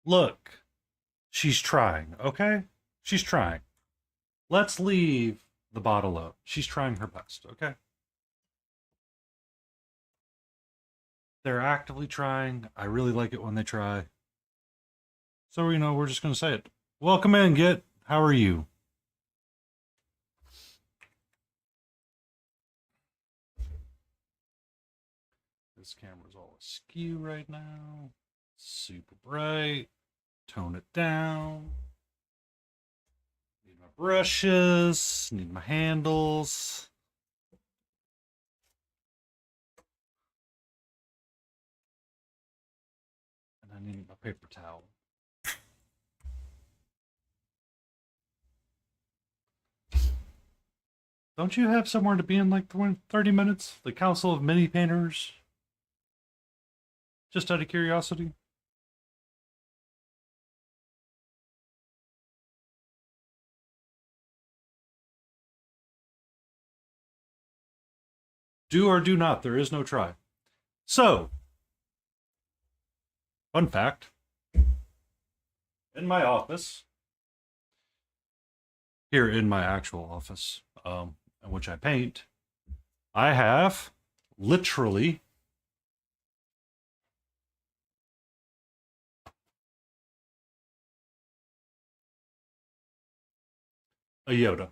Look, she's trying, okay? She's trying. Let's leave the bot alone. She's trying her best, okay? They're actively trying. I really like it when they try. So, we're just going to say it. Welcome in, Git. How are you? This camera's all askew right now. Super bright. Tone it down. Need my brushes. Need my handles. And I need my paper towel. Don't you have somewhere to be in like 30 minutes? The Council of Mini Painters? Just out of curiosity. Do or do not. There is no try. So, fun fact. In my office, here in my actual office, in which I paint, I have literally a Yoda.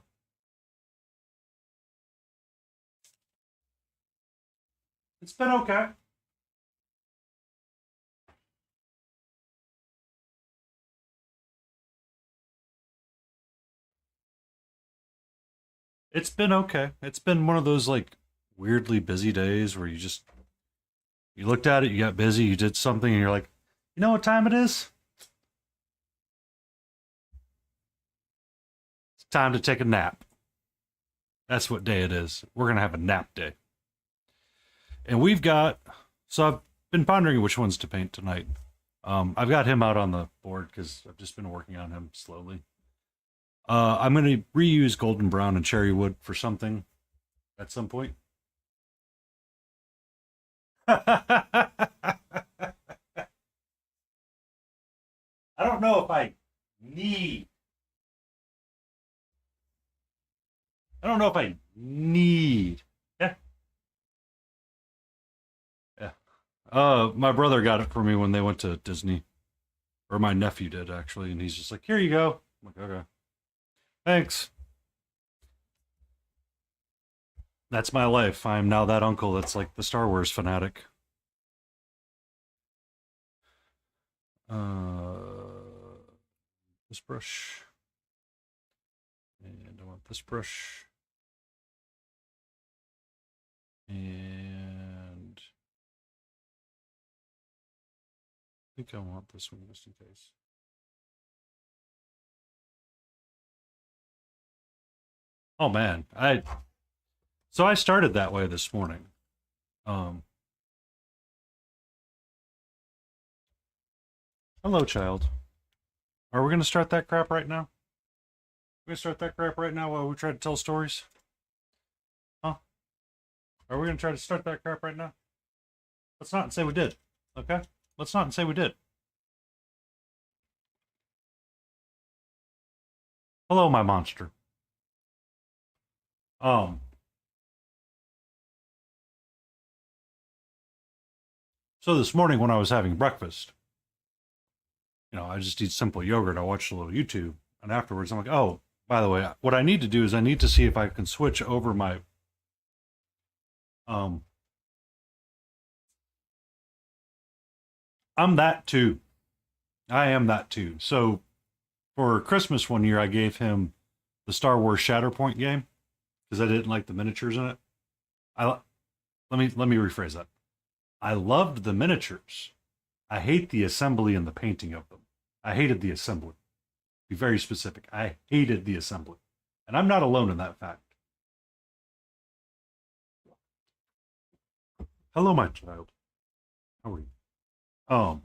It's been okay. It's been okay. It's been one of those like weirdly busy days where you looked at it, you got busy, you did something, and you're like, you know what time it is? It's time to take a nap. That's what day it is. We're gonna have a nap day. And so I've been pondering which ones to paint tonight. I've got him out on the board because I've just been working on him slowly. I'm going to reuse golden brown and cherry wood for something at some point. I don't know if need. I don't know if I need. Yeah, yeah. My brother got it for me when they went to Disney, or my nephew did actually, and he's just like, "Here you go." I'm like, "Okay, thanks." That's my life. I'm now that uncle that's like the Star Wars fanatic. This brush, and I want this brush, and I think I want this one just in case. Oh man, I started that way this morning. Um, Hello, child. Are we gonna start that crap right now? We're gonna start that crap right now while we try to tell stories? Huh? Are we gonna try to start that crap right now? Let's not say we did. Okay? Let's not say we did. Hello, my monster. Um. So this morning when I was having breakfast, I just eat simple yogurt. I watched a little YouTube, and afterwards I'm like, oh, by the way, what I need to do is I need to see if I can switch over my um. I'm that too. I am that too. So for Christmas one year, I gave him the Star Wars Shatterpoint game because I didn't like the miniatures in it. I let me rephrase that. I loved the miniatures. I hate the assembly and the painting of them. I hated the assembly. Be very specific. I hated the assembly, and I'm not alone in that fact. Hello, my child. How are you? Um,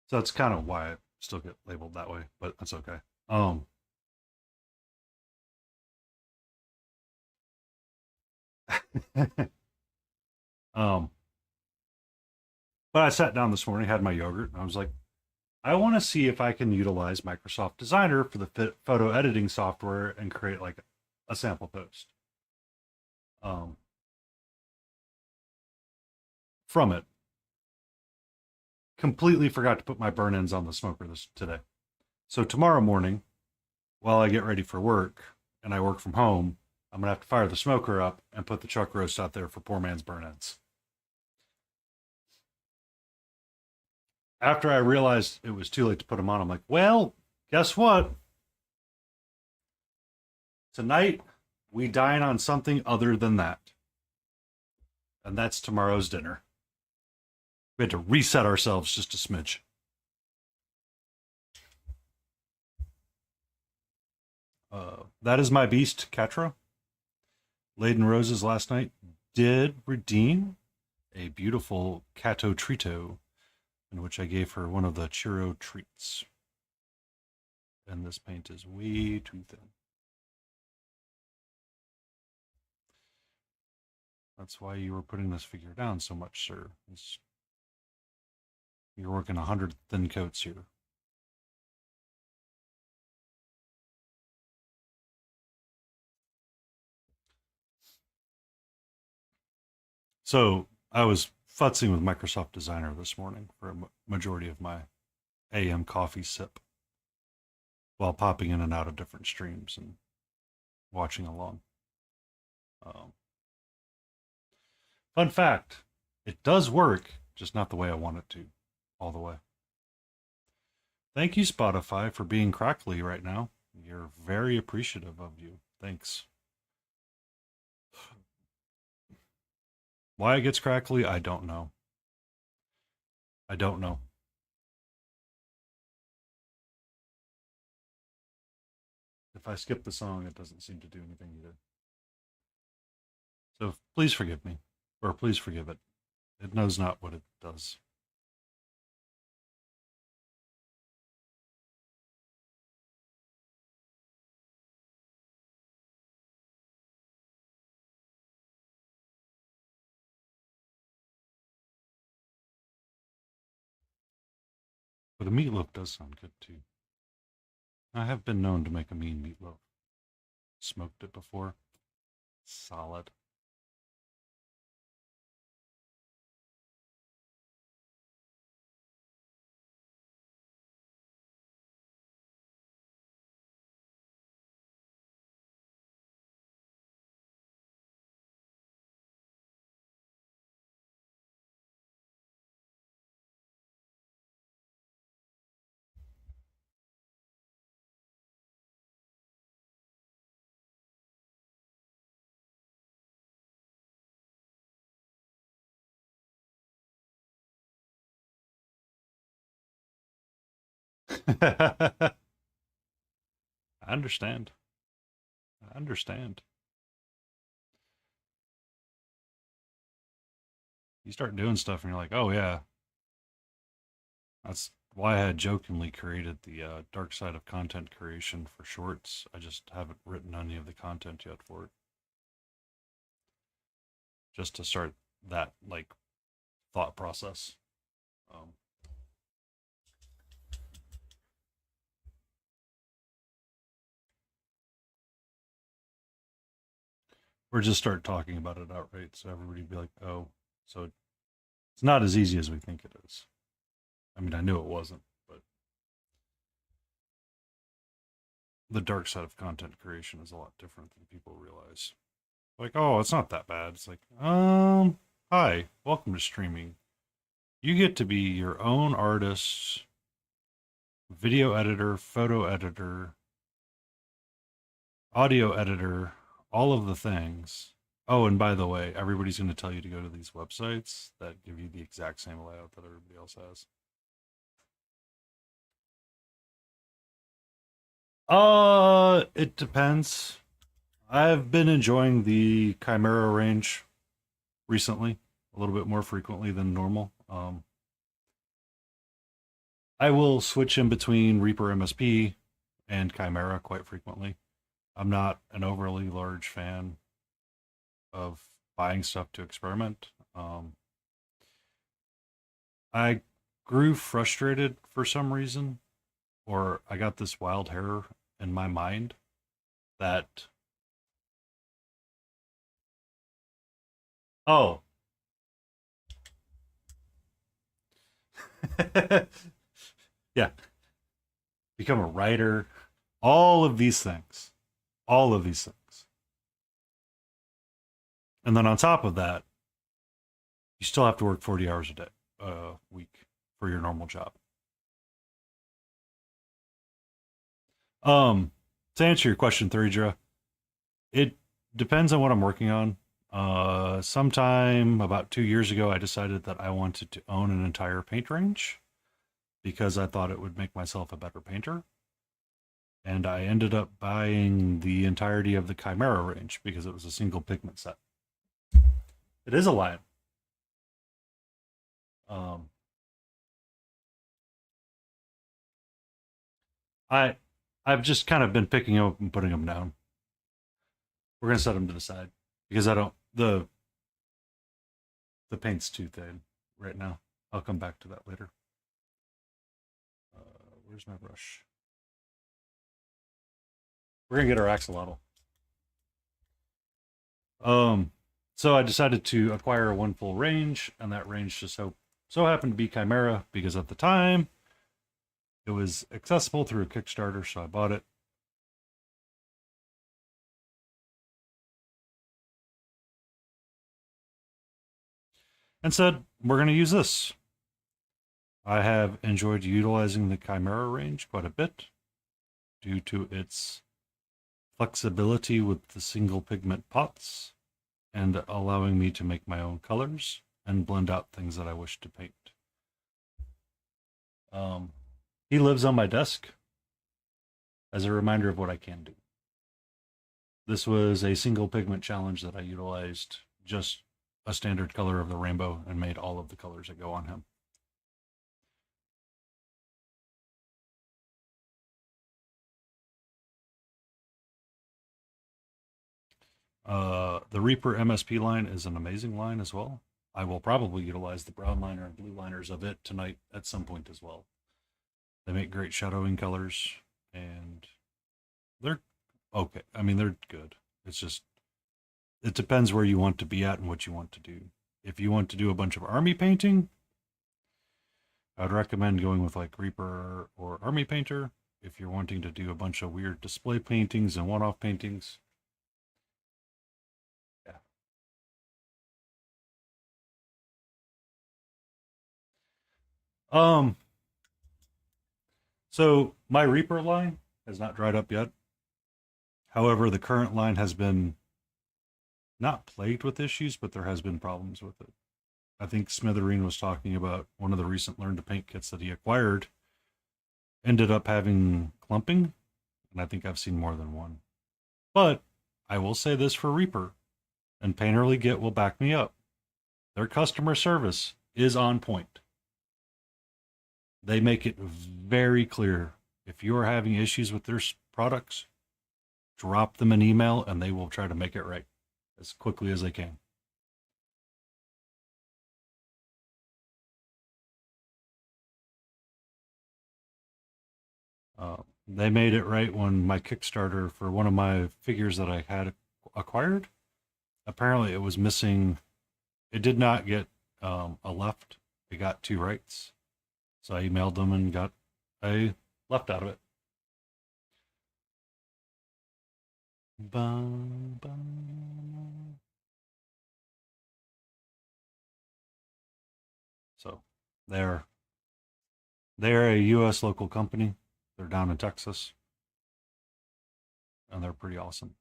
so that's kind of why I still get labeled that way, but that's okay. Um, um, but I sat down this morning, had my yogurt, and I was like, I want to see if I can utilize Microsoft Designer for the photo editing software and create like a sample post um, from it. Completely forgot to put my burn ends on the smoker today. So tomorrow morning, while I get ready for work and I work from home, I'm going to have to fire the smoker up and put the chuck roast out there for poor man's burn ends. After I realized it was too late to put them on, I'm like, well, guess what? Tonight, we dine on something other than that. And that's tomorrow's dinner. We had to reset ourselves just a smidge. That is my beast, Catra. Laden Roses last night did redeem a beautiful Cato Trito, in which I gave her one of the churro treats. And this paint is way too thin. That's why you were putting this figure down so much, sir. You're working 100 thin coats here. So I was futzing with Microsoft Designer this morning for a majority of my AM coffee sip while popping in and out of different streams and watching along. Fun fact, it does work, just not the way I want it to, all the way. Thank you, Spotify, for being crackly right now. You're very appreciative of you. Thanks. Why it gets crackly, I don't know. I don't know. If I skip the song, it doesn't seem to do anything either. So please forgive me, or please forgive it. It knows not what it does. But a meatloaf does sound good too. I have been known to make a mean meatloaf. Smoked it before. Solid. I understand. I understand. You start doing stuff and you're like, oh yeah. That's why I had jokingly created the dark side of content creation for shorts. I just haven't written any of the content yet for it. Just to start that like thought process. Um, or just start talking about it outright so everybody be like, oh, so it's not as easy as we think it is. I mean, I knew it wasn't, but the dark side of content creation is a lot different than people realize. Like, oh, it's not that bad. It's like, hi, welcome to streaming. You get to be your own artist, video editor, photo editor, audio editor, all of the things. Oh, and by the way, everybody's going to tell you to go to these websites that give you the exact same layout that everybody else has. It depends. I've been enjoying the Chimera range recently, a little bit more frequently than normal. I will switch in between Reaper MSP and Chimera quite frequently. I'm not an overly large fan of buying stuff to experiment. I grew frustrated for some reason, or I got this wild hair in my mind that, oh, yeah, become a writer, all of these things, all of these things. And then on top of that, you still have to work 40 hours a day, a week for your normal job. Um, to answer your question, Theresa, it depends on what I'm working on. Sometime about 2 years ago, I decided that I wanted to own an entire paint range because I thought it would make myself a better painter. And I ended up buying the entirety of the Chimera range because it was a single pigment set. It is a line. Um, I I've just kind of been picking them up and putting them down. We're gonna set them to the side because I don't the paint's too thin right now. I'll come back to that later. Where's my brush? We're gonna get our axolotl. Um, so I decided to acquire one full range, and that range just so happened to be Chimera because at the time it was accessible through a Kickstarter, so I bought it. And said, we're going to use this. I have enjoyed utilizing the Chimera range quite a bit due to its flexibility with the single pigment pots and allowing me to make my own colors and blend out things that I wish to paint. Um, he lives on my desk as a reminder of what I can do. This was a single pigment challenge that I utilized just a standard color of the rainbow and made all of the colors that go on him. The Reaper MSP line is an amazing line as well. I will probably utilize the brown liner and blue liners of it tonight at some point as well. They make great shadowing colors and they're okay. I mean, they're good. It's just, it depends where you want to be at and what you want to do. If you want to do a bunch of army painting, I would recommend going with like Reaper or Army Painter. If you're wanting to do a bunch of weird display paintings and one off paintings, yeah. Um, so my Reaper line has not dried up yet. However, the current line has been not plagued with issues, but there has been problems with it. I think Smithereen was talking about one of the recent Learn to Paint kits that he acquired ended up having clumping, and I think I've seen more than one. But I will say this for Reaper, and Painterly Git will back me up. Their customer service is on point. They make it very clear if you are having issues with their products, drop them an email and they will try to make it right as quickly as they can. They made it right when my Kickstarter for one of my figures that I had acquired. Apparently, it was missing. It did not get a left. It got two rights. So I emailed them and got a left out of it. Bum, bum. So they're they're a U.S. local company. They're down in Texas, and they're pretty awesome.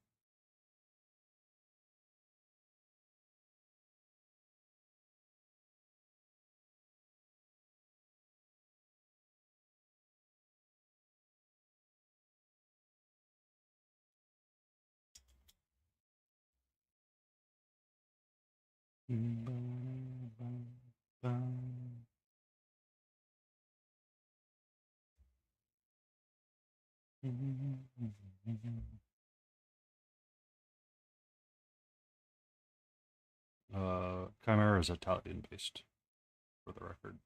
Chimera is Italian based, for the record.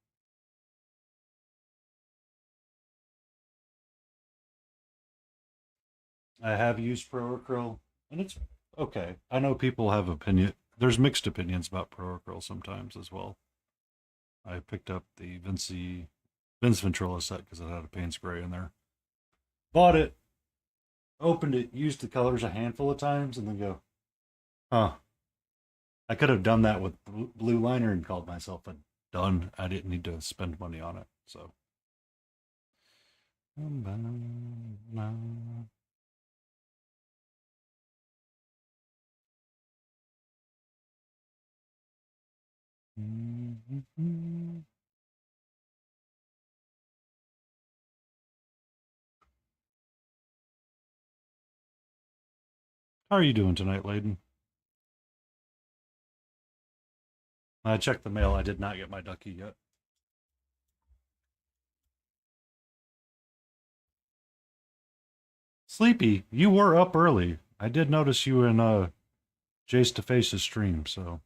I have used Pro Acryl, and it's okay. I know people have opinion. There's mixed opinions about Pro Acryl sometimes as well. I picked up the Vince Ventrilla set because it had a paint spray in there. Bought it, opened it, used the colors a handful of times, and then go, huh. I could have done that with blue liner and called myself a done. I didn't need to spend money on it. So. How are you doing tonight, Layden? I checked the mail. I did not get my ducky yet. Sleepy, you were up early. I did notice you in Jace to Face's stream, so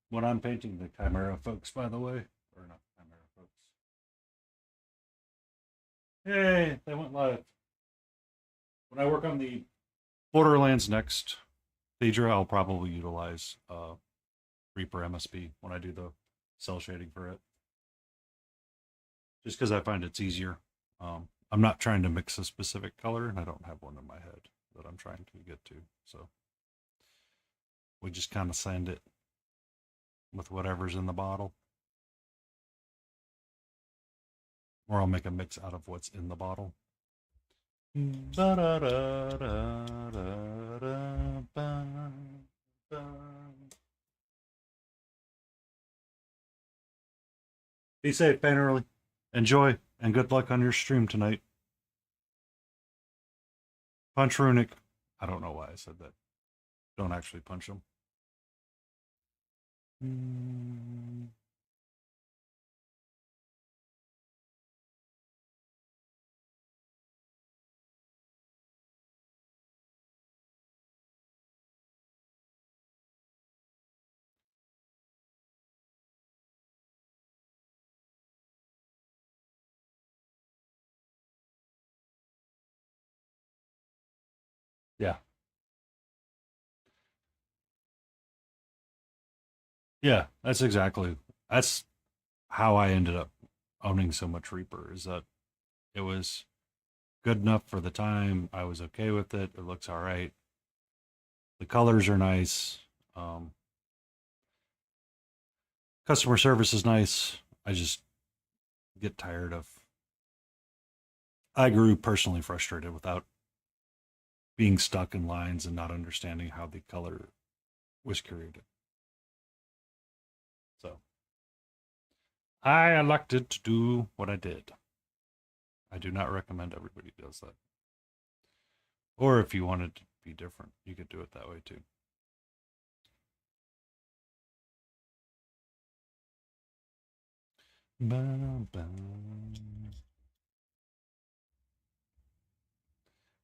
when I'm painting the Chimera folks, by the way, or not Chimera folks. Hey, they went live. When I work on the Borderlands next Phaedra, I'll probably utilize Reaper MSP when I do the cell shading for it. Just because I find it's easier. I'm not trying to mix a specific color, and I don't have one in my head that I'm trying to get to. So we just kind of sand it with whatever's in the bottle. Or I'll make a mix out of what's in the bottle. Be safe, Bannerly. Enjoy, and good luck on your stream tonight. Punch Runic. I don't know why I said that. Don't actually punch him. Yeah. Yeah, that's how I ended up owning so much Reaper, is that it was good enough for the time. I was okay with it. It looks all right. The colors are nice. Customer service is nice. I just get tired of. I grew personally frustrated without being stuck in lines and not understanding how the color was created. So I elected to do what I did. I do not recommend everybody does that. Or if you wanted to be different, you could do it that way too.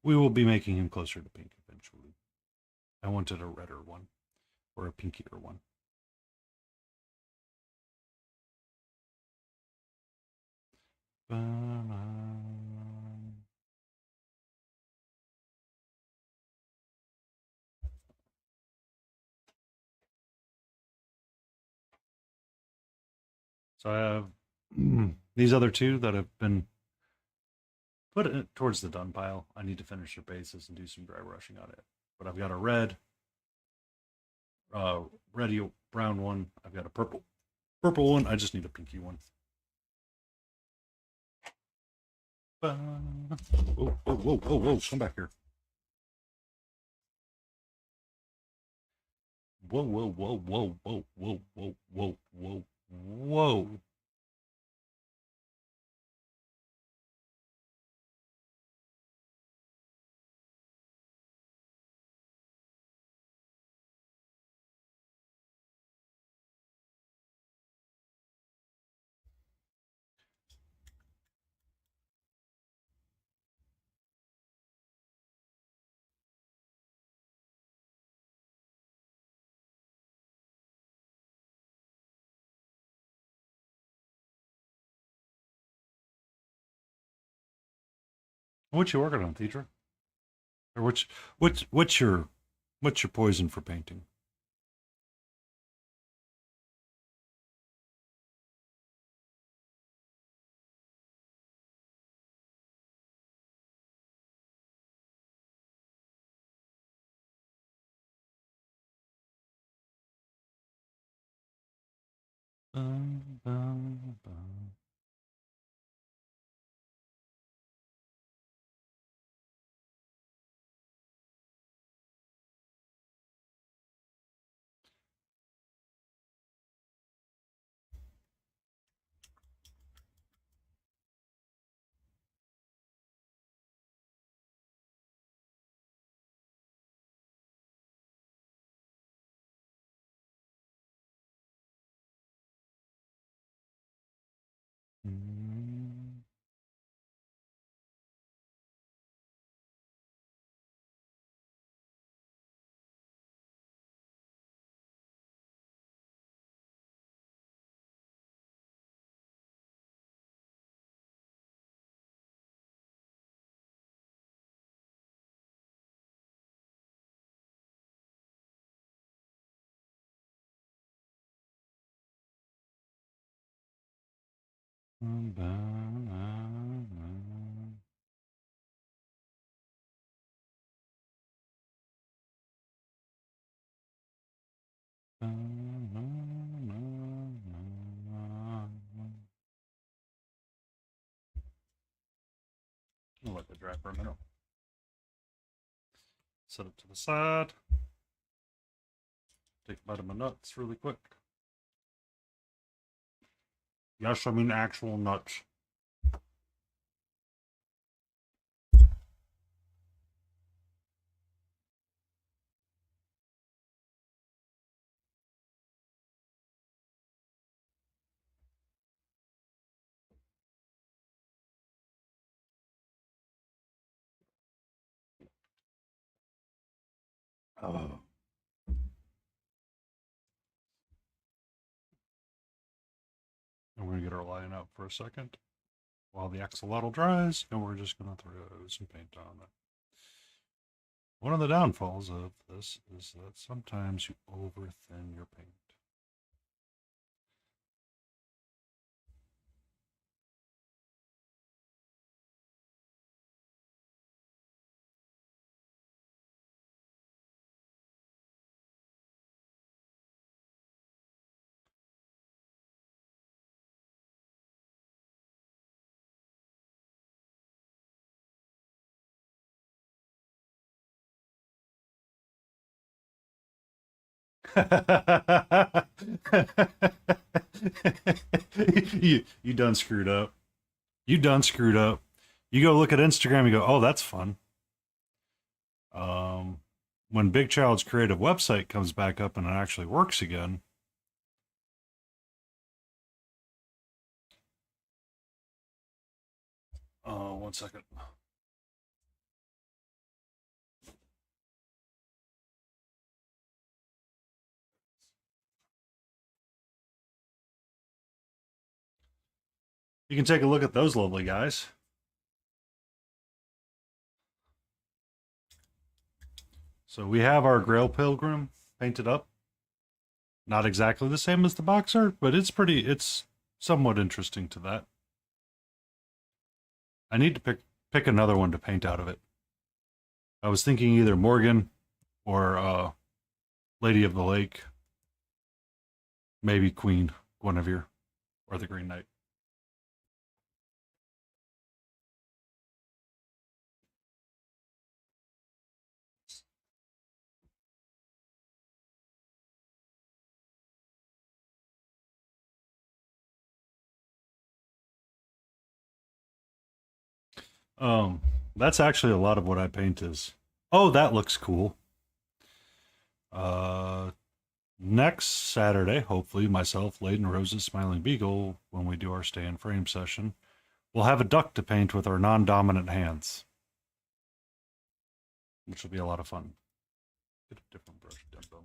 We will be making him closer to pink eventually. I wanted a redder one or a pinkier one. So I have these other two that have been put towards the done pile. I need to finish their bases and do some dry brushing on it. But I've got a red, brown one. I've got a purple one. I just need a pinky one. Whoa, whoa, whoa, whoa, whoa. Come back here. whoa, whoa, whoa, whoa, whoa, whoa, whoa, whoa, whoa, whoa. What you working on, Thedra? Or what's your poison for painting? Bum, bum, bum. Mm, bum, bum, bum, bum, bum, bum. I'll let that dry for a minute. Set it to the side. Take a bite of my nuts really quick. Yes, I mean actual nuts. Oh. And we're going to get our line out for a second while the axolotl dries, and we're just going to throw some paint on it. One of the downfalls of this is that sometimes you overthin your paint. You done screwed up. You done screwed up. You go look at Instagram, you go, oh, that's fun. Um, when Big Child's creative website comes back up and it actually works again. One second. You can take a look at those lovely guys. So we have our Grail Pilgrim painted up. Not exactly the same as the box art, but it's somewhat interesting to that. I need to pick another one to paint out of it. I was thinking either Morgan or Lady of the Lake, maybe Queen Guinevere or the Green Knight. That's actually a lot of what I paint is. Oh, that looks cool. Uh, Next Saturday, hopefully, myself, Layden, Rose's Smiling Beagle, when we do our stay in frame session, we'll have a duck to paint with our non-dominant hands, which will be a lot of fun. Get a different brush, Dumbo.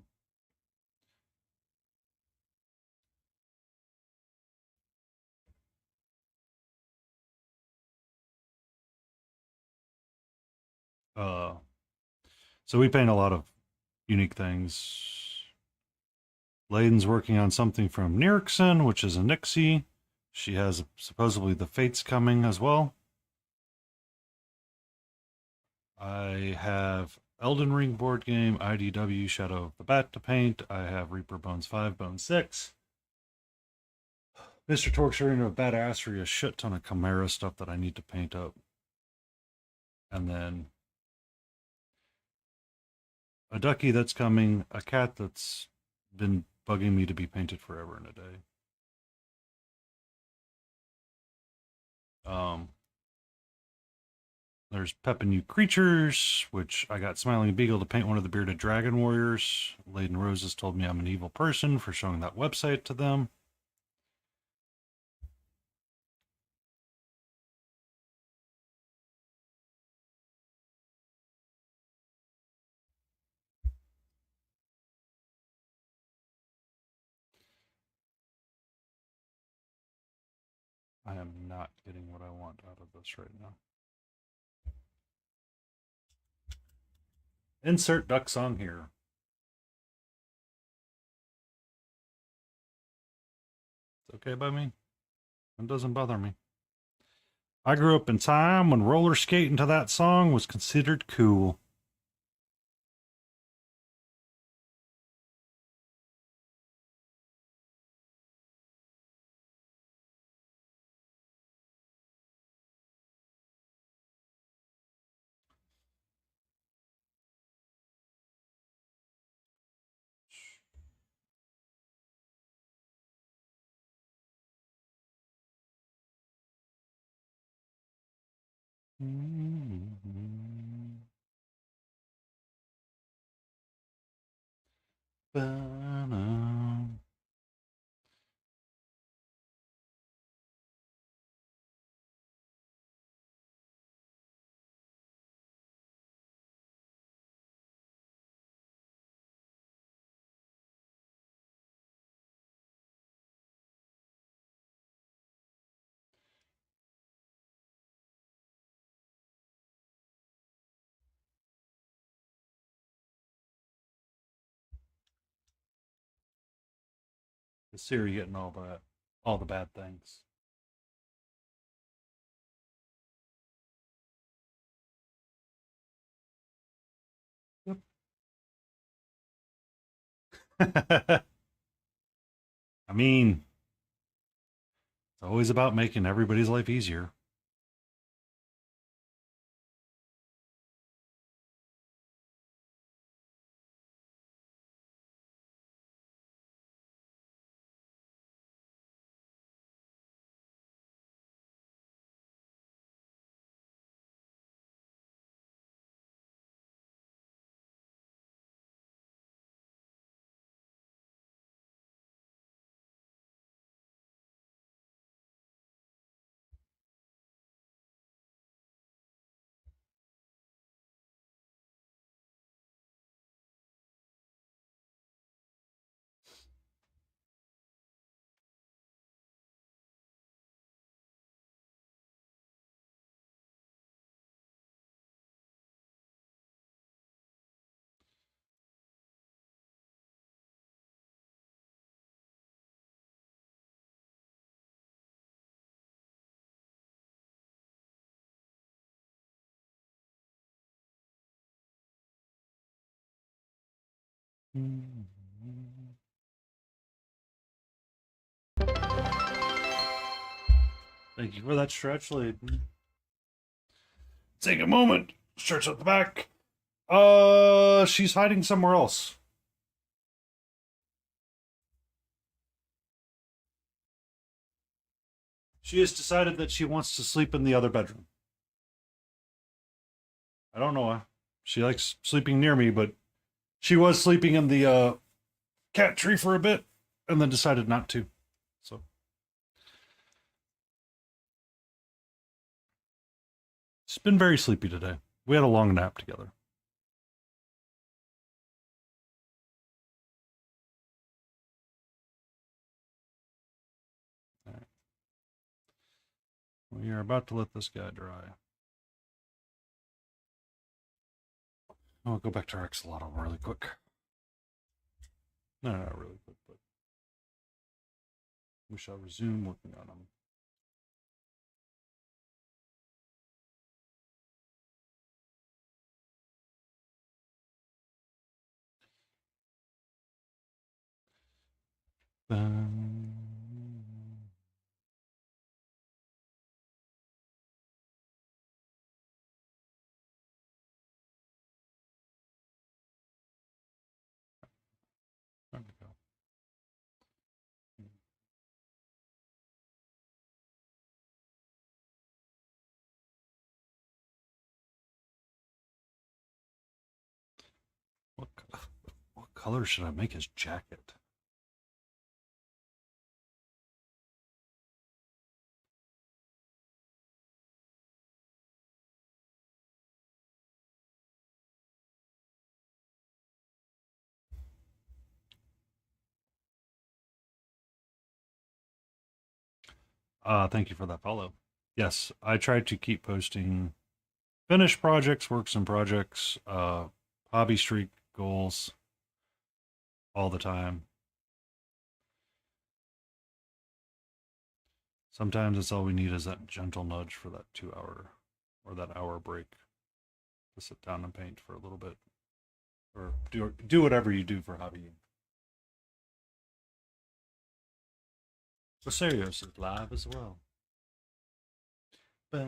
Uh, so we paint a lot of unique things. Layden's working on something from Nirksen, which is a Nixie. She has supposedly the Fates coming as well. I have Elden Ring board game, IDW Shadow of the Bat to paint. I have Reaper Bones 5, Bone 6. Mr. Torque's Arena of Badassery, a shit ton of Chimera stuff that I need to paint up. And then a ducky that's coming, a cat that's been bugging me to be painted forever and a day. There's Pep and New Creatures, which I got Smiling Beagle to paint one of the Bearded Dragon Warriors. Layden Roses told me I'm an evil person for showing that website to them. I am not getting what I want out of this right now. Insert duck song here. It's okay by me. It doesn't bother me. I grew up in time when roller skating to that song was considered cool. The Siri getting all the bad things. Yep. I mean, it's always about making everybody's life easier. Thank you for that stretch, Layden. Take a moment. Stretch out the back. She's hiding somewhere else. She has decided that she wants to sleep in the other bedroom. I don't know why. She likes sleeping near me, but she was sleeping in the cat tree for a bit and then decided not to. So she's been very sleepy today. We had a long nap together. All right. We are about to let this guy dry. I'll go back to our axolotl really quick. No, not really quick, but we shall resume working on him. There we go. What, what color should I make his jacket? Thank you for that follow. Yes, I tried to keep posting finished projects, works and projects, hobby streak goals all the time. Sometimes it's all we need is that gentle nudge for that 2 hour or that hour break to sit down and paint for a little bit or do whatever you do for hobby. Rosarios is live as well. I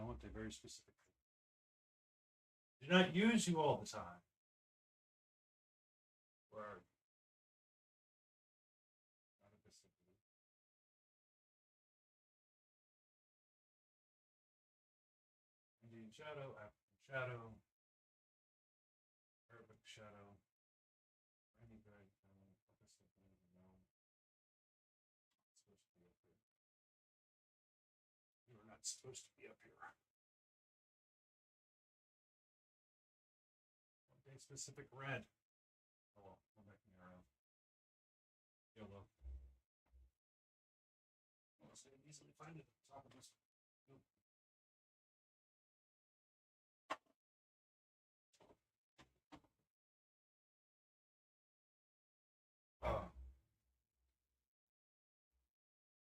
want a very specific. Do not use you all the time. Where are you? Indian shadow, African shadow, Arabic shadow, any gray, you are not supposed to be up here. Okay, specific red. Oh well, we'll make me around. YOLO. Well, so you can easily find it at the top of this. Oh.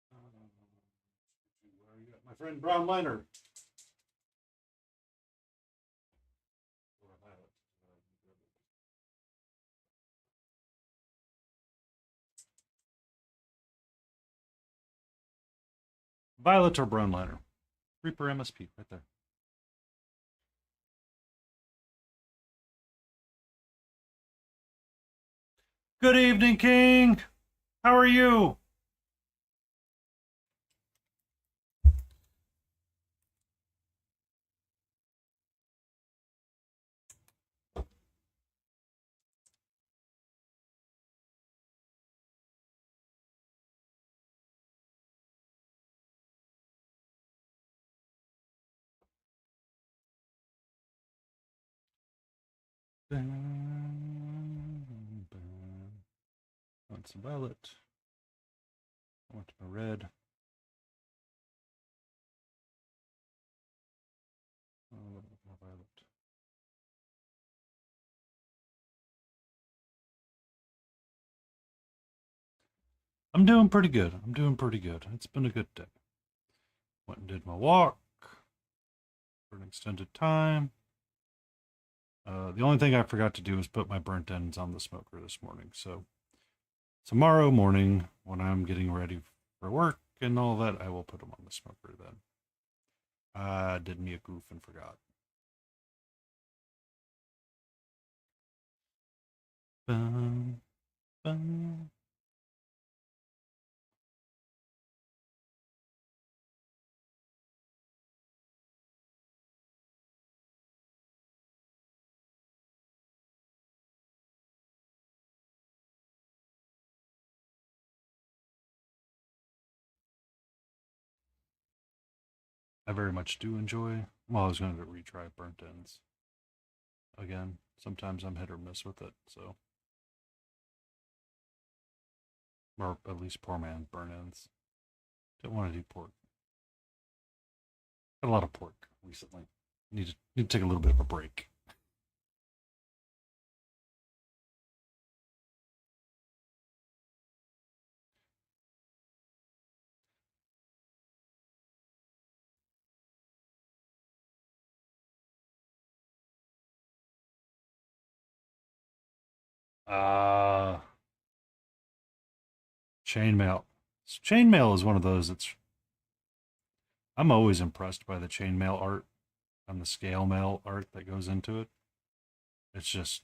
Where are you at? My friend Brown Miner. Violet or brown liner. Reaper MSP right there. Good evening, King. How are you? Want some violet. I want my red. A little bit more violet. I'm doing pretty good. I'm doing pretty good. It's been a good day. Went and did my walk for an extended time. The only thing I forgot to do was put my burnt ends on the smoker this morning. So tomorrow morning, when I'm getting ready for work and all that, I will put them on the smoker then. I did me a goof and forgot. Bum, bum. I very much do enjoy. Well, I was going to retry Burnt Ends again. Sometimes I'm hit or miss with it, so. Or at least poor man Burnt Ends. Didn't want to do pork. Got a lot of pork recently. Need to take a little bit of a break. Uh Chainmail. Chainmail is one of those that's I'm always impressed by the chainmail art and the scale mail art that goes into it. It's just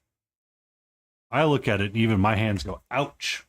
I look at it and even my hands go, ouch.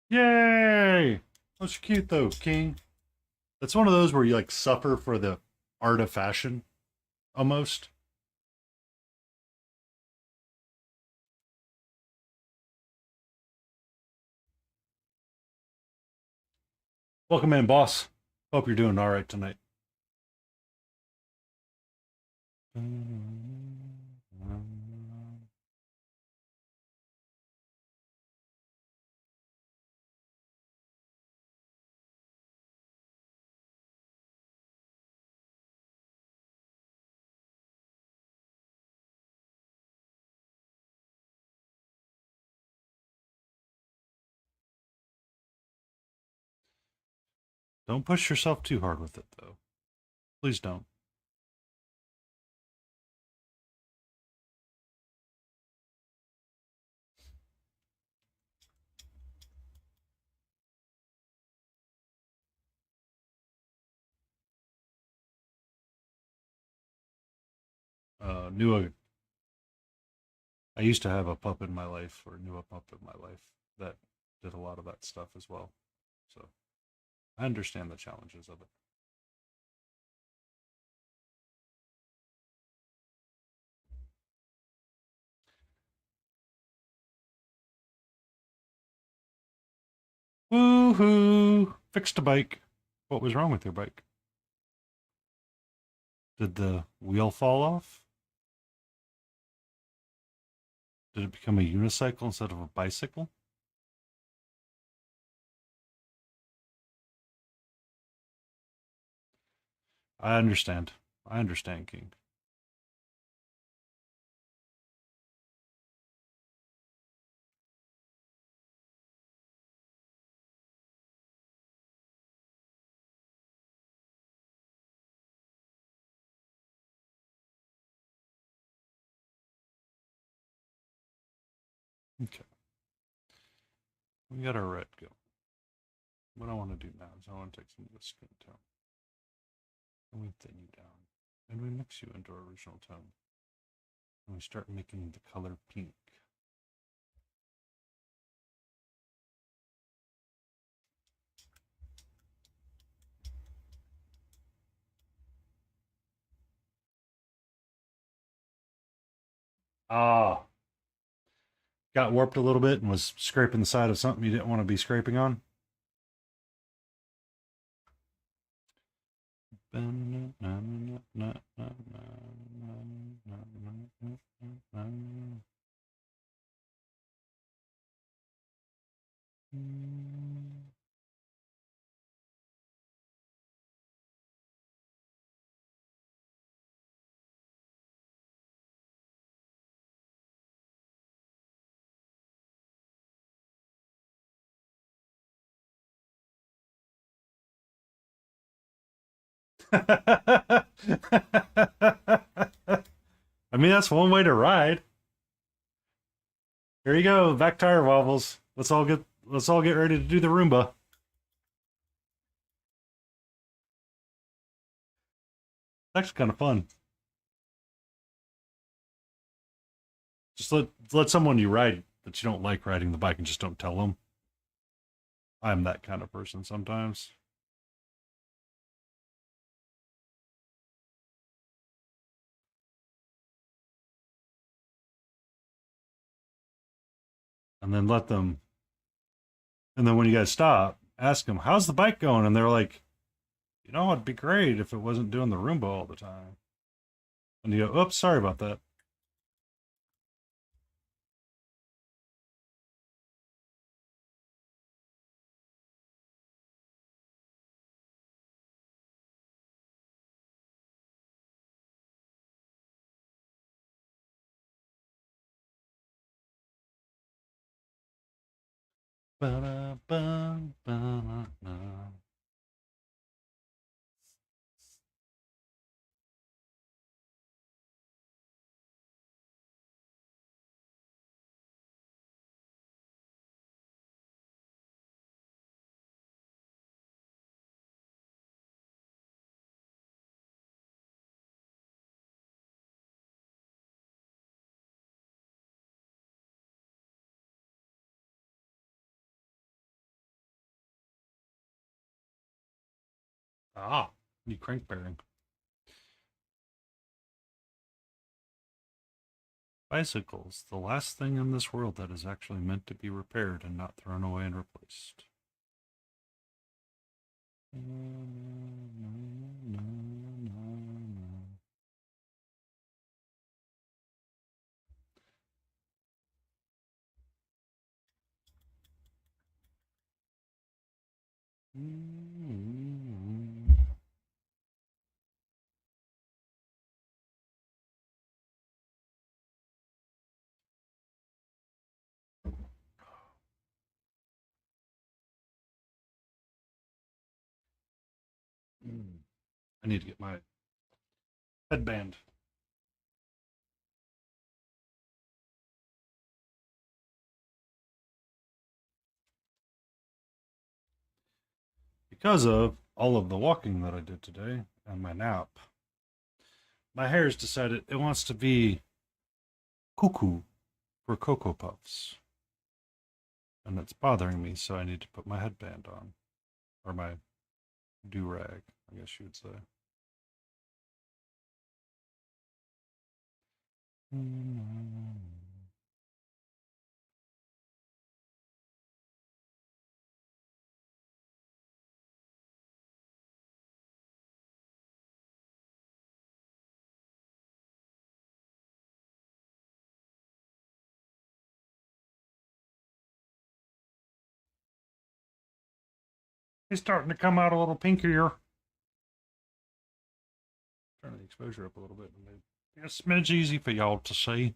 Yay! That's cute though, King. That's one of those where you like suffer for the art of fashion almost. Welcome in, boss. Hope you're doing all right tonight. Don't push yourself too hard with it, though. Please don't. Knew I used to have a pup in my life, or knew a pup in my life that did a lot of that stuff as well. So I understand the challenges of it. Woohoo! Fixed a bike. What was wrong with your bike? Did the wheel fall off? Did it become a unicycle instead of a bicycle? I understand. I understand, King. Okay. We got our red go. What I want to do now is I want to take some of the skin tone and we thin you down and we mix you into our original tone and we start making the color pink. Ah, got warped a little bit and was scraping the side of something you didn't want to be scraping on. I mean, that's one way to ride. Here you go, back tire wobbles. Let's all get ready to do the Roomba. That's kind of fun. Just let someone you ride that you don't like riding the bike and just don't tell them. I'm that kind of person sometimes. And then let them. And then when you guys stop, ask them, "How's the bike going?" And they're like, "It'd be great if it wasn't doing the Roomba all the time." And you go, "Oops, sorry about that." Ba-da-ba-ba-da-da. Ah, new crank bearing. Bicycles, the last thing in this world that is actually meant to be repaired and not thrown away and replaced. I need to get my headband. Because of all of the walking that I did today and my nap, my hair's decided it wants to be cuckoo for Cocoa Puffs. And it's bothering me, so I need to put my headband on. Or my do rag, I guess you would say. It's starting to come out a little pinkier. Turn the exposure up a little bit. A smidge easy for y'all to see.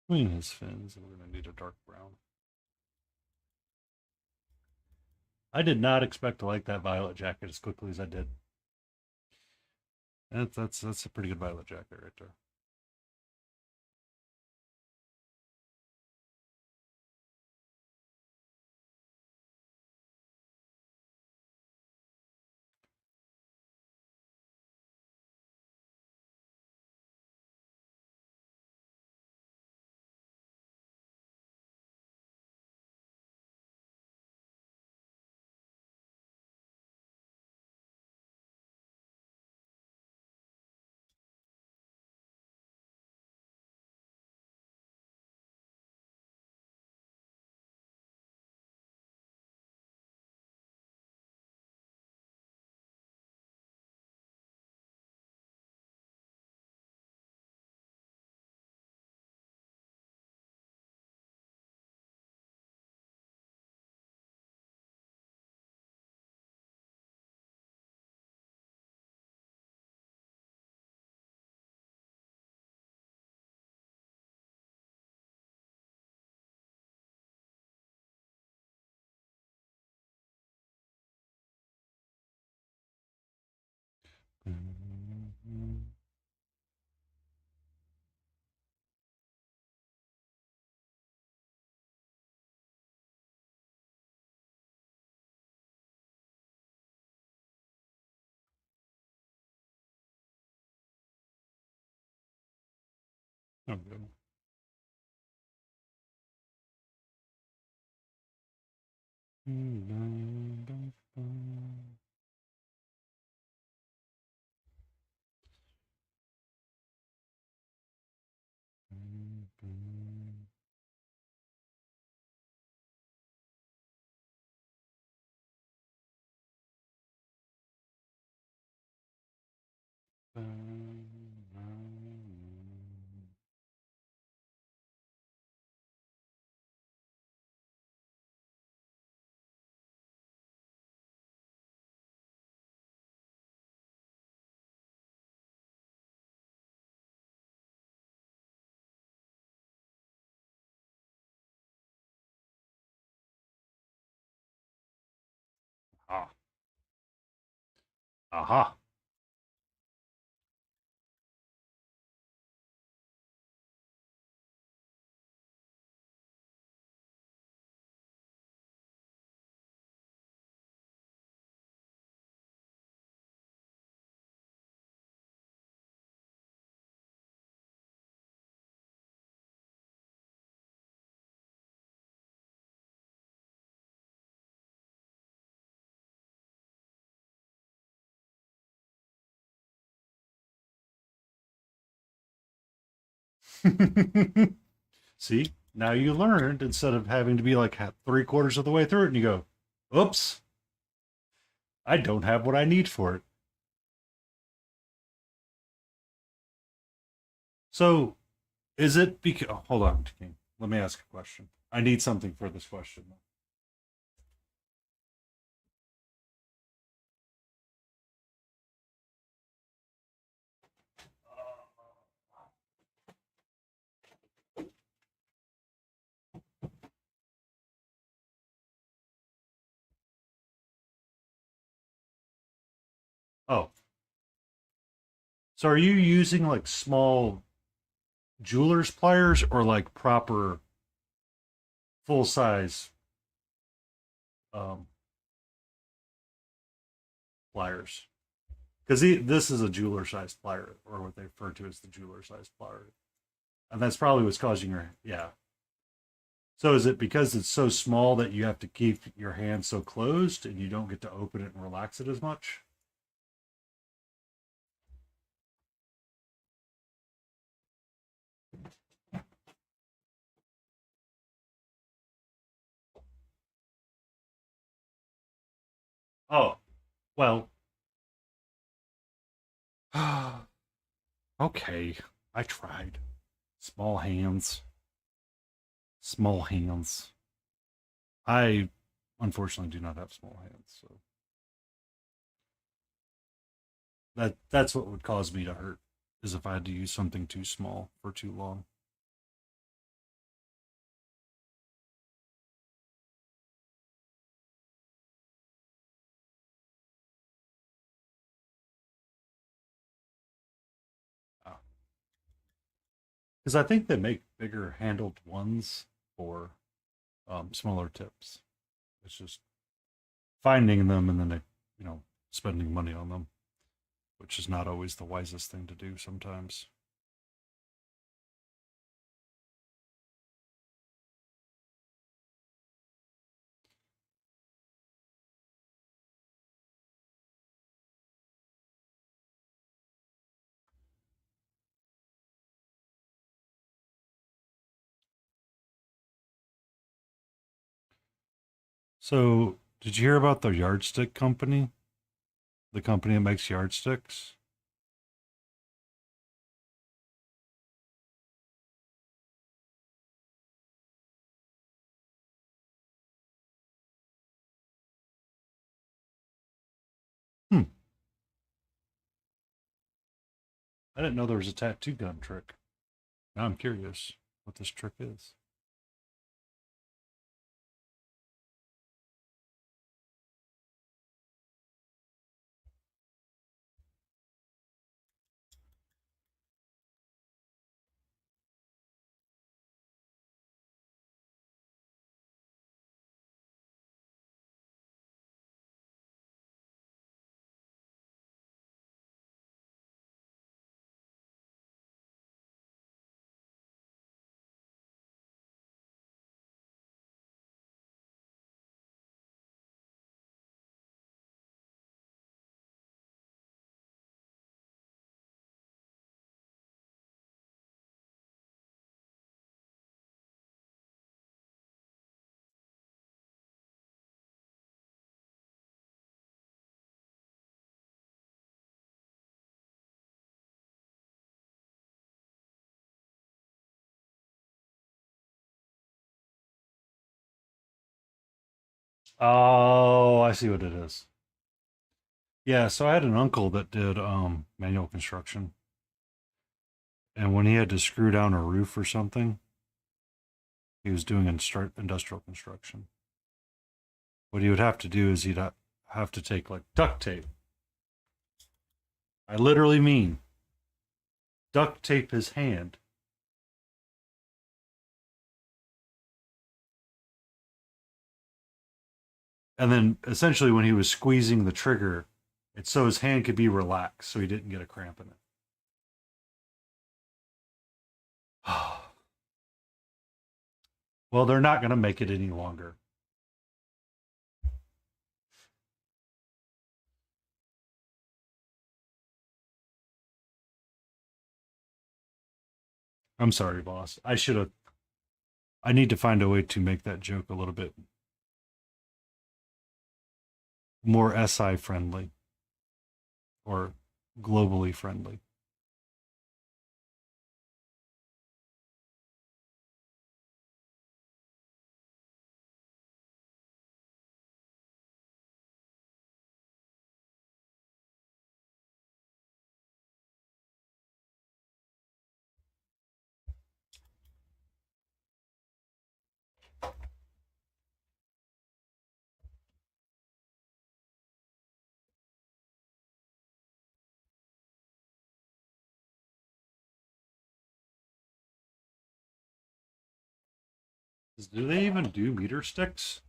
Between his fins, and we're going to need a dark brown. I did not expect to like that violet jacket as quickly as I did. That's a pretty good violet jacket right there. Okay. Ah, aha. See, now you learned instead of having to be like 3/4 of the way through it and you go, oops, I don't have what I need for it. So is it because, oh, hold on, King. Let me ask a question. I need something for this question. Oh, so are you using like small jeweler's pliers or like proper full size um, pliers? Because this is a jeweler sized plier, or what they refer to as the jeweler sized plier, and that's probably what's causing your, yeah. So is it because it's so small that you have to keep your hand so closed and you don't get to open it and relax it as much? Oh, well, okay. I tried. Small hands. Small hands. I unfortunately do not have small hands, so that's what would cause me to hurt is if I had to use something too small for too long. Because I think they make bigger handled ones for smaller tips. It's just finding them and then spending money on them, which is not always the wisest thing to do sometimes. So, did you hear about the yardstick company? The company that makes yardsticks? Hmm. I didn't know there was a tattoo gun trick. Now I'm curious what this trick is. Oh, I see what it is. Yeah, so I had an uncle that did manual construction, and when he had to screw down a roof or something, he was doing industrial construction. What he would have to do is he'd have to take like duct tape. I literally mean duct tape his hand, and then essentially when he was squeezing the trigger, it's so his hand could be relaxed so he didn't get a cramp in it. Well, they're not going to make it any longer. I'm sorry, boss. I should have. I need to find a way to make that joke a little bit more SI friendly or globally friendly. Do they even do meter sticks?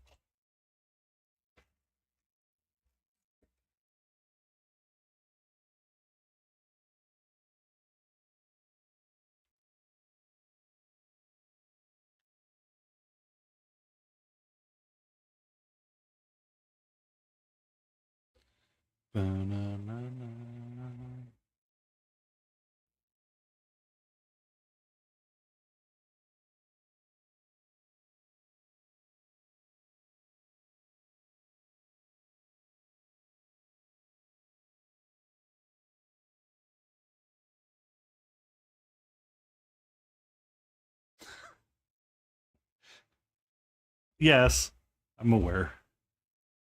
Yes, I'm aware.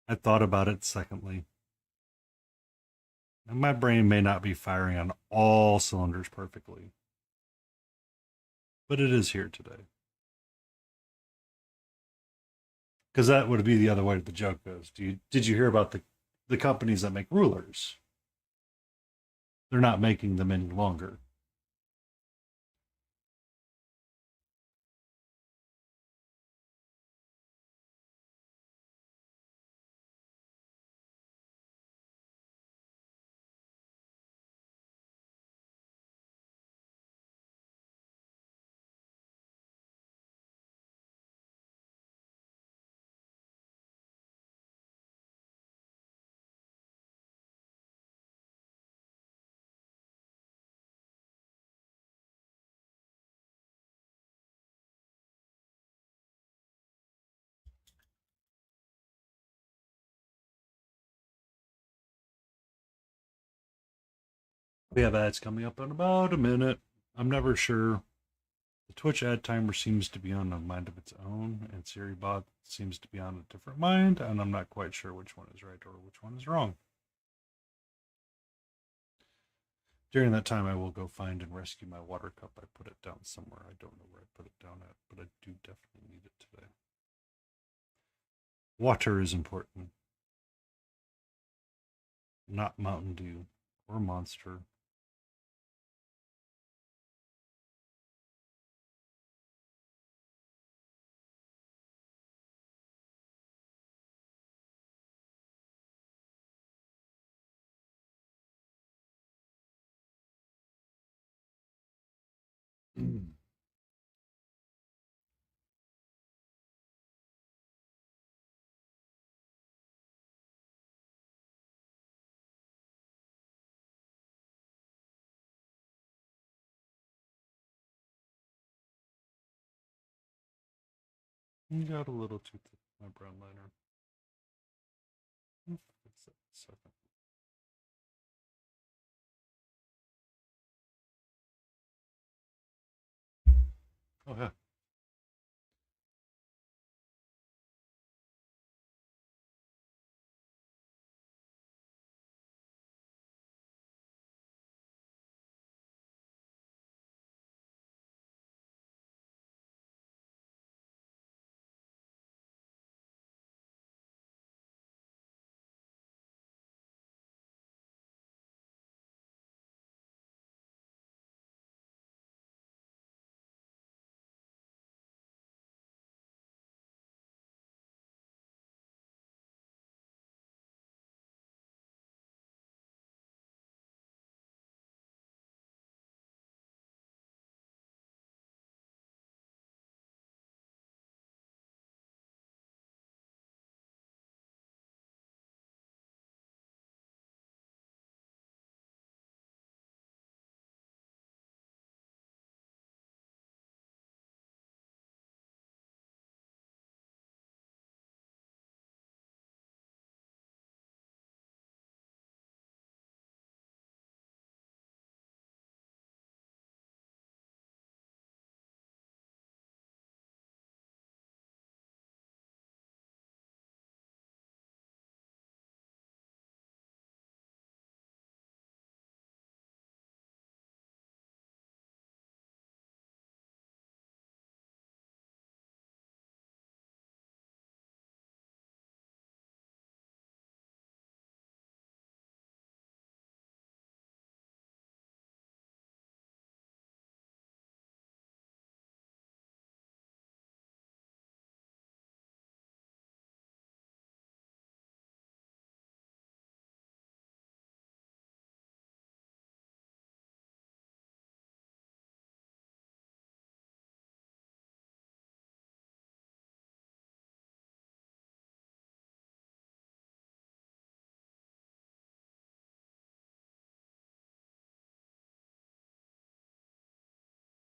I thought about it secondly. And my brain may not be firing on all cylinders perfectly, but it is here today. Because that would be the other way the joke goes. Did you hear about the companies that make rulers? They're not making them any longer. We have ads coming up in about a minute. I'm never sure. The Twitch ad timer seems to be on a mind of its own, and Siri bot seems to be on a different mind, and I'm not quite sure which one is right or which one is wrong. During that time, I will go find and rescue my water cup. I put it down somewhere. I don't know where I put it down at, but I do definitely need it today. Water is important, not Mountain Dew or Monster. You got a little too thick, my brown liner. Fix that in a second. Oh, yeah.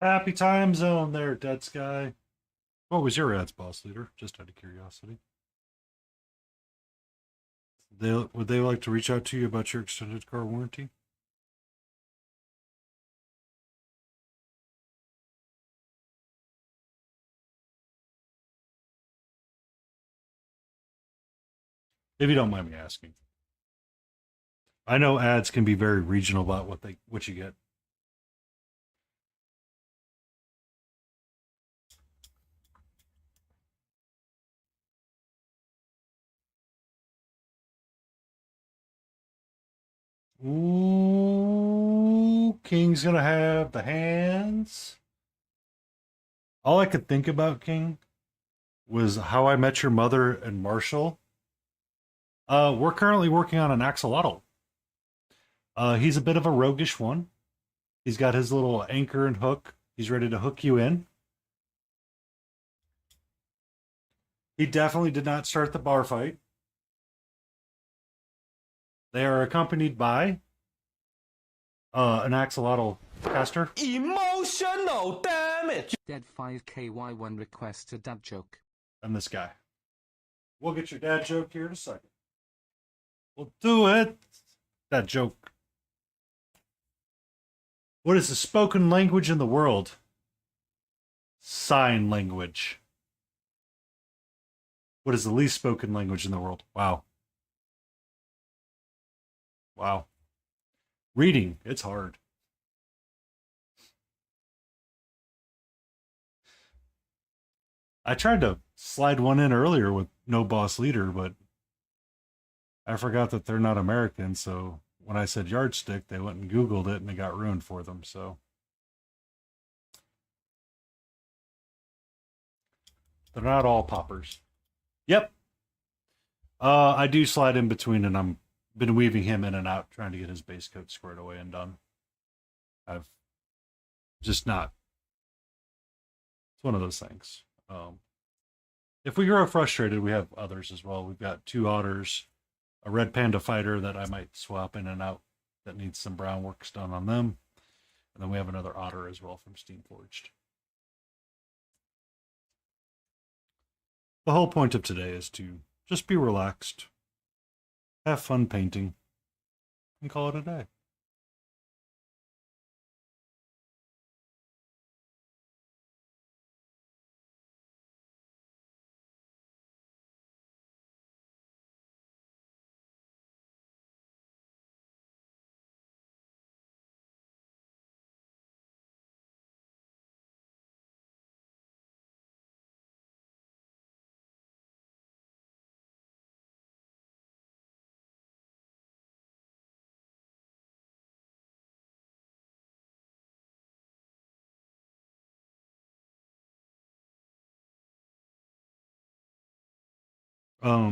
Happy time zone there, Dead Sky. What was your ads, boss leader? Just out of curiosity. Would they like to reach out to you about your extended car warranty? If you don't mind me asking. I know ads can be very regional about what you get. Ooh, King's gonna have the hands. All I could think about, King, was How I Met Your Mother and Marshall. We're currently working on an axolotl. He's a bit of a roguish one. He's got his little anchor and hook. He's ready to hook you in. He definitely did not start the bar fight. They are accompanied by an axolotl caster. Emotional damage. Dead 5KY1 requests a dad joke. And this guy. We'll get your dad joke here in a second. We'll do it. That joke. What is the spoken language in the world? Sign language. What is the least spoken language in the world? Wow. Wow. Reading, it's hard. I tried to slide one in earlier with No Boss Leader, but I forgot that they're not American. So when I said yardstick, they went and Googled it and it got ruined for them. So they're not all poppers. Yep. I do slide in between, and I'm been weaving him in and out, trying to get his base coat squared away and done. I've just not. It's one of those things. If we grow frustrated, we have others as well. We've got two otters, a red panda fighter that I might swap in and out that needs some brown works done on them. And then we have another otter as well from Steamforged. The whole point of today is to just be relaxed, have fun painting, and call it a day.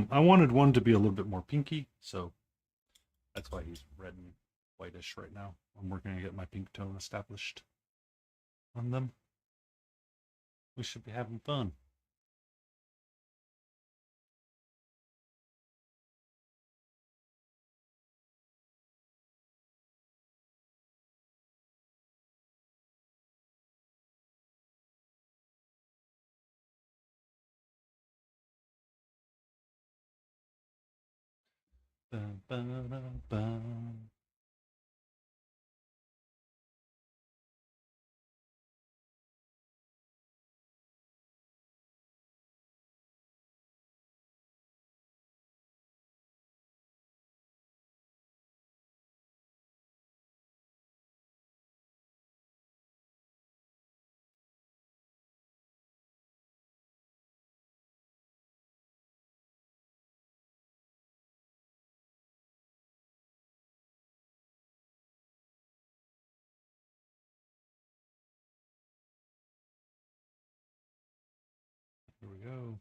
I wanted one to be a little bit more pinky, so that's why he's red and whitish right now. I'm working to get my pink tone established on them. We should be having fun. Bum, bum, bum. Here we go.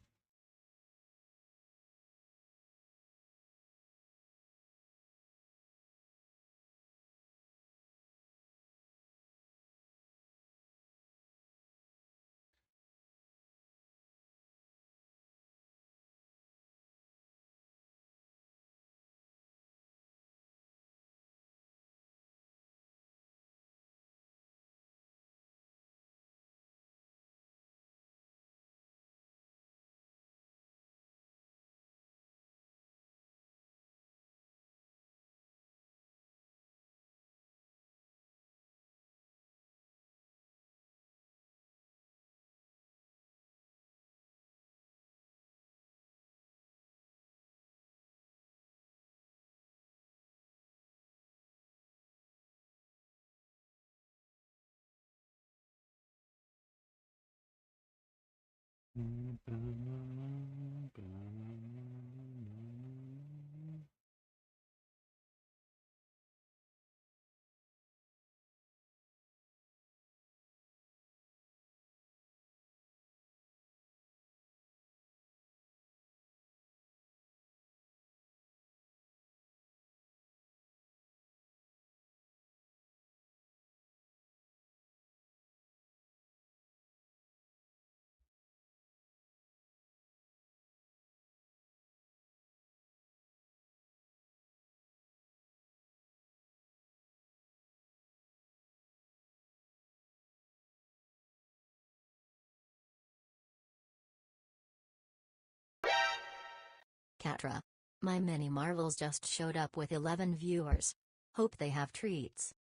Catra. My mini marvels just showed up with 11 viewers. Hope they have treats.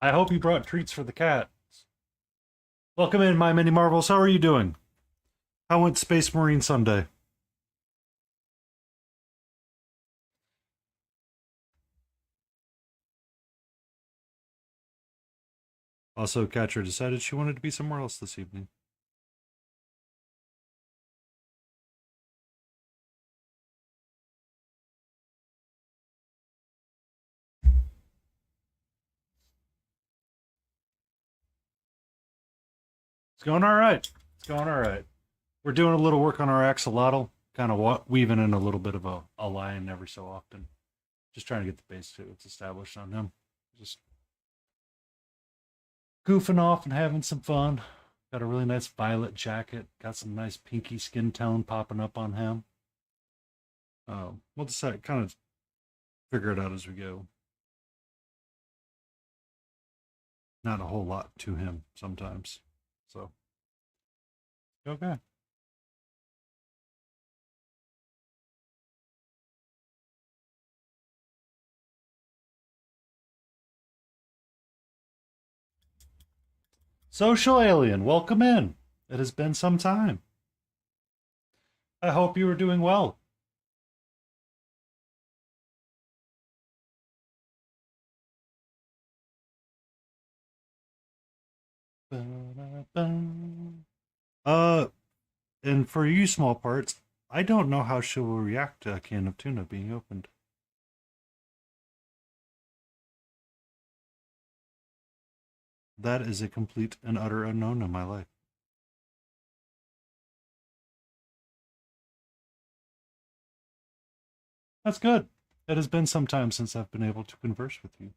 I hope you brought treats for the cats. Welcome in, my mini marvels. How are you doing? How went Space Marine Sunday? Also, Katra decided she wanted to be somewhere else this evening. It's going all right. It's going all right. We're doing a little work on our axolotl, kind of weaving in a little bit of a line every so often. Just trying to get the base it's established on him. Just goofing off and having some fun. Got a really nice violet jacket. Got some nice pinky skin tone popping up on him. We'll decide, kind of figure it out as we go. Not a whole lot to him sometimes. So, okay. Social Alien, welcome in. It has been some time. I hope you are doing well. And for you small parts, I don't know how she will react to a can of tuna being opened. That is a complete and utter unknown in my life. That's good. It has been some time since I've been able to converse with you.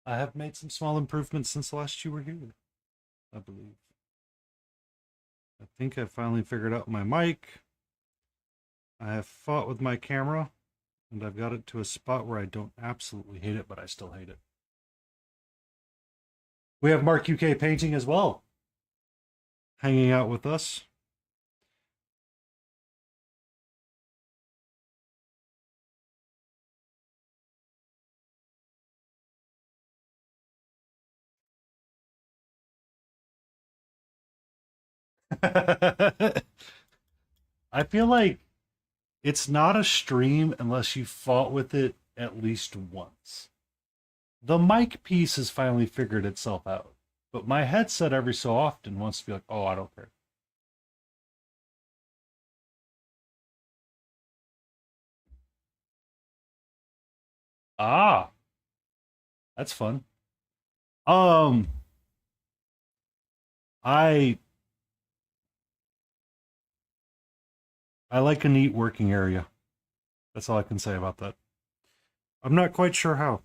I have made some small improvements since last you were here, I believe. I think I finally figured out my mic. I have fought with my camera, and I've got it to a spot where I don't absolutely hate it, but I still hate it. We have Mark UK Painting as well, hanging out with us. I feel like it's not a stream unless you fought with it at least once. The mic piece has finally figured itself out, but my headset every so often wants to be like, oh, I don't care. Ah, that's fun. Um, I I like a neat working area. That's all I can say about that. I'm not quite sure how.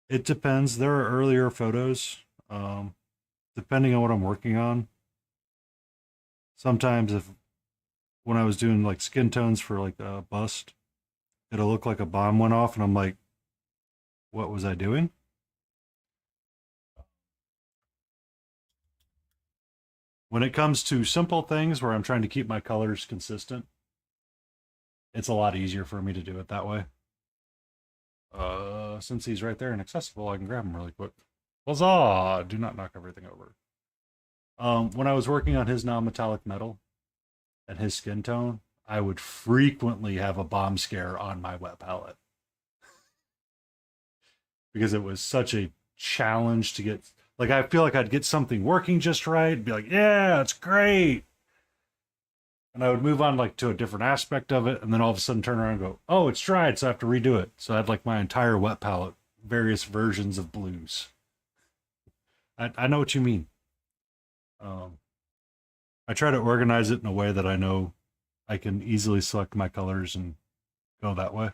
It depends. There are earlier photos, depending on what I'm working on. Sometimes if when I was doing like skin tones for like a bust, it'll look like a bomb went off, and I'm like, what was I doing? When it comes to simple things where I'm trying to keep my colors consistent, it's a lot easier for me to do it that way. Since he's right there and accessible, I can grab him really quick. Huzzah! Do not knock everything over. When I was working on his non-metallic metal and his skin tone, I would frequently have a bomb scare on my wet palette because it was such a challenge to get. Like, I feel like I'd get something working just right, be like, yeah, it's great. And I would move on like to a different aspect of it, and then all of a sudden turn around and go, oh, it's dried, so I have to redo it. So I had like my entire wet palette, various versions of blues. I know what you mean. I try to organize it in a way that I know I can easily select my colors and go that way.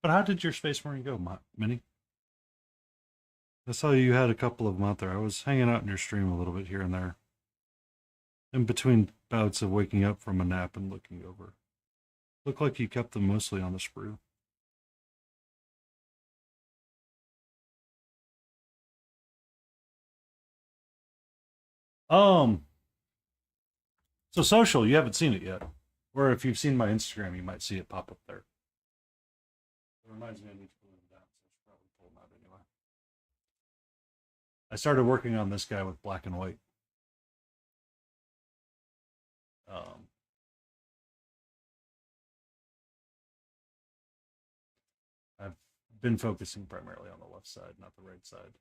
But how did your Space Marine go, Minnie? I saw you had a couple of them out there. I was hanging out in your stream a little bit here and there, in between bouts of waking up from a nap and looking over. Looked like you kept them mostly on the sprue. So social, you haven't seen it yet. Or if you've seen my Instagram, you might see it pop up there. It reminds me I need to pull them down, so I should probably pull them out anyway. I started working on this guy with black and white. Um, I've been focusing primarily on the left side, not the right side.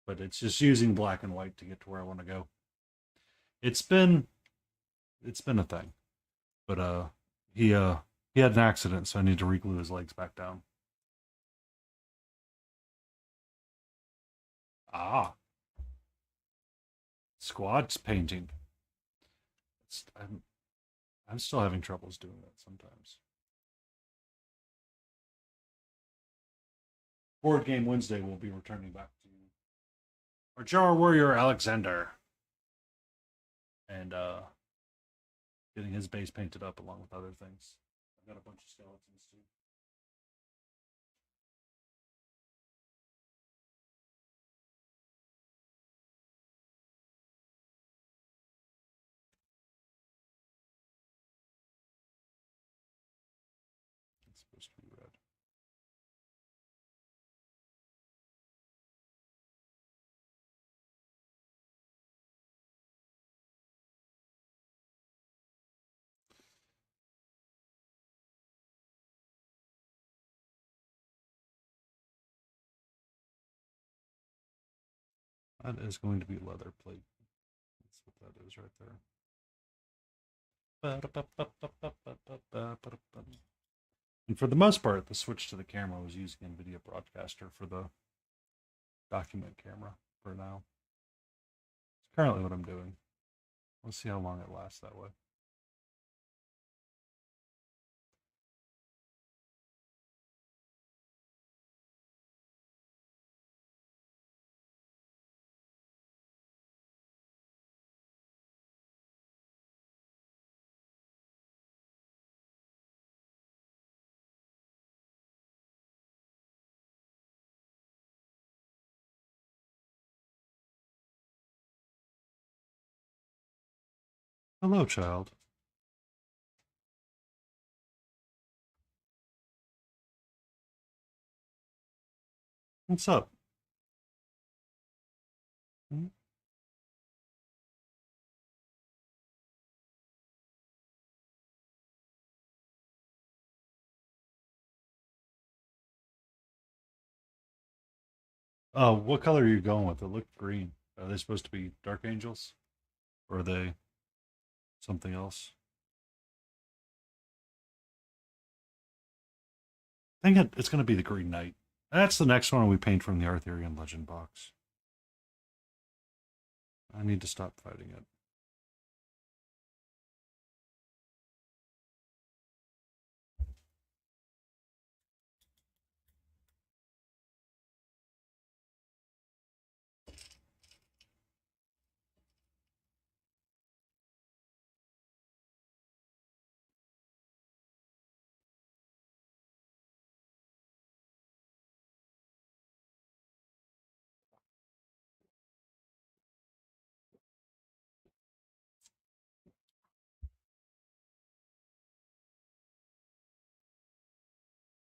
But it's just using black and white to get to where I want to go. It's been a thing. But he had an accident, so I need to reglue his legs back down. Ah, squad painting. I'm still having troubles doing that sometimes. Board Game Wednesday will be returning back to our Jar Warrior Alexander, and getting his base painted up along with other things. I've got a bunch of skeletons too. It's supposed to be red. That is going to be leather plate. That's what that is right there. And for the most part, the switch to the camera was using NVIDIA Broadcaster for the document camera for now. It's currently what I'm doing. We'll see how long it lasts that way. Hello, child. What's up? Hmm? Oh, what color are you going with? It looked green. Are they supposed to be dark angels? Or are they something else? I think it's going to be the Green Knight. That's the next one we paint from the Arthurian Legend box. I need to stop fighting it.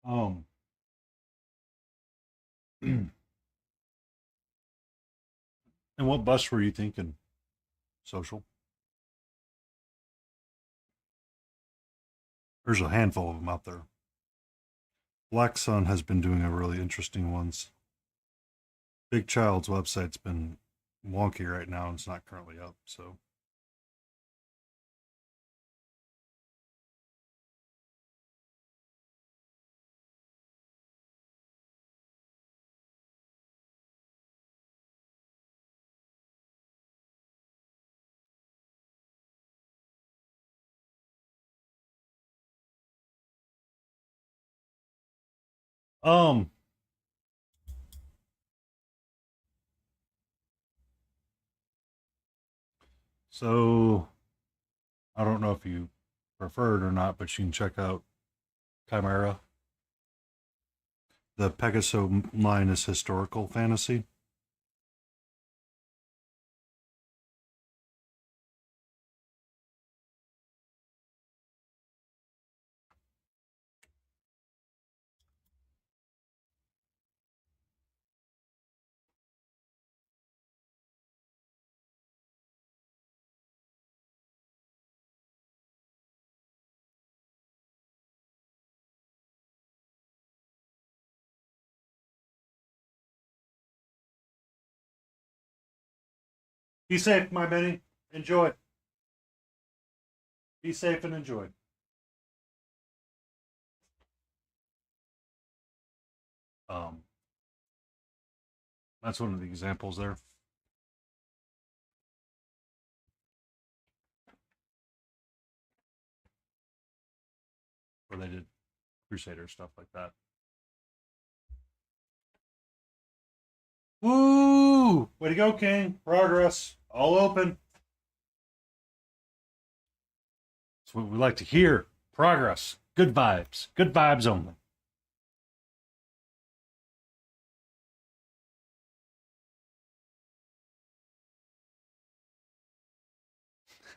Um, and what bus were you thinking? Social? There's a handful of them out there. Black Sun has been doing a really interesting ones. Big Child's website's been wonky right now and it's not currently up, so. Um, so I don't know if you prefer it or not, but you can check out Chimera. The Pegaso line is historical fantasy. Be safe, my Benny. Enjoy. Be safe and enjoy. Um, that's one of the examples there. Where they did Crusader stuff like that. Woo! Way to go, King. Progress. All open. That's what we like to hear. Progress. Good vibes. Good vibes only.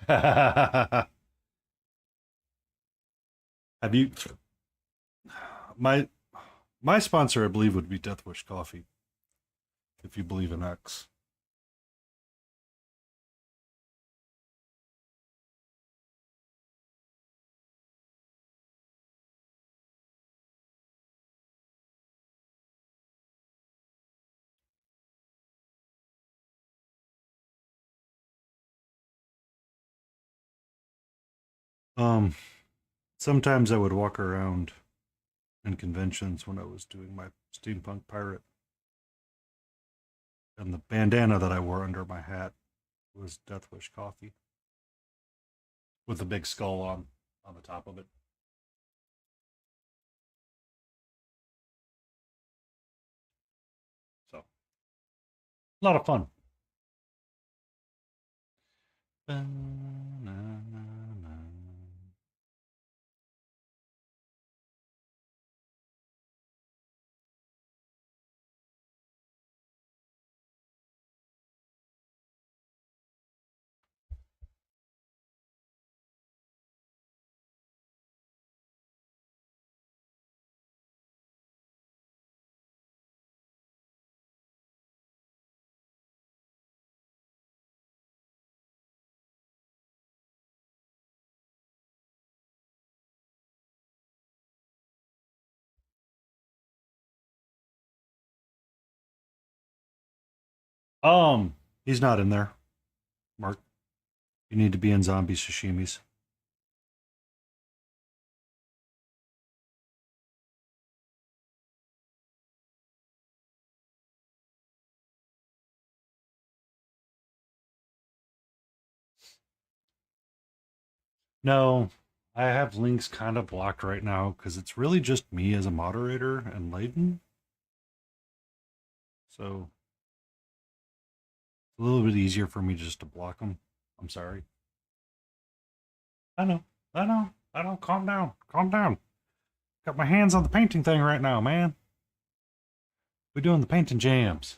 Have you my my sponsor I believe would be Death Wish Coffee, if you believe in X. Um Sometimes I would walk around in conventions when I was doing my steampunk pirate, and the bandana that I wore under my hat was Death Wish Coffee with a big skull on the top of it. So, a lot of fun. Um, He's not in there, Mark. You need to be in zombie sashimis. No, I have links kind of blocked right now because it's really just me as a moderator and Layden. So it's a little bit easier for me just to block them. I'm sorry. I know. I know. I know. Calm down. Calm down. Got my hands on the painting thing right now, man. We're doing the painting jams.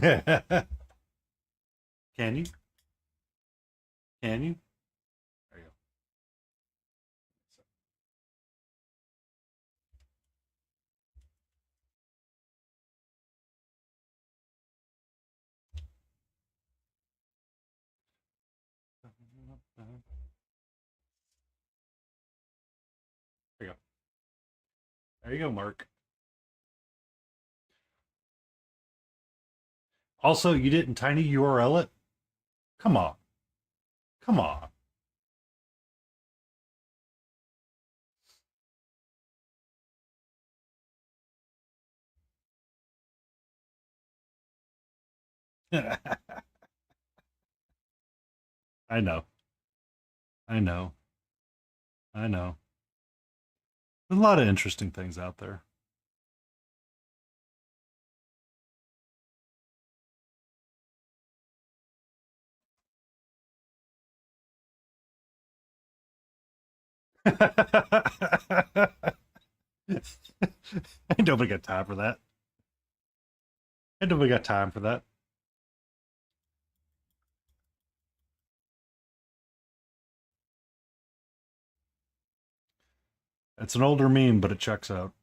Can you? Can you? There you go. There you go. There you go, Mark. Also, you didn't tiny URL it? Come on. Come on. I know. I know. I know. There's a lot of interesting things out there. Ain't nobody got time for that. Ain't nobody got time for that. It's an older meme, but it checks out.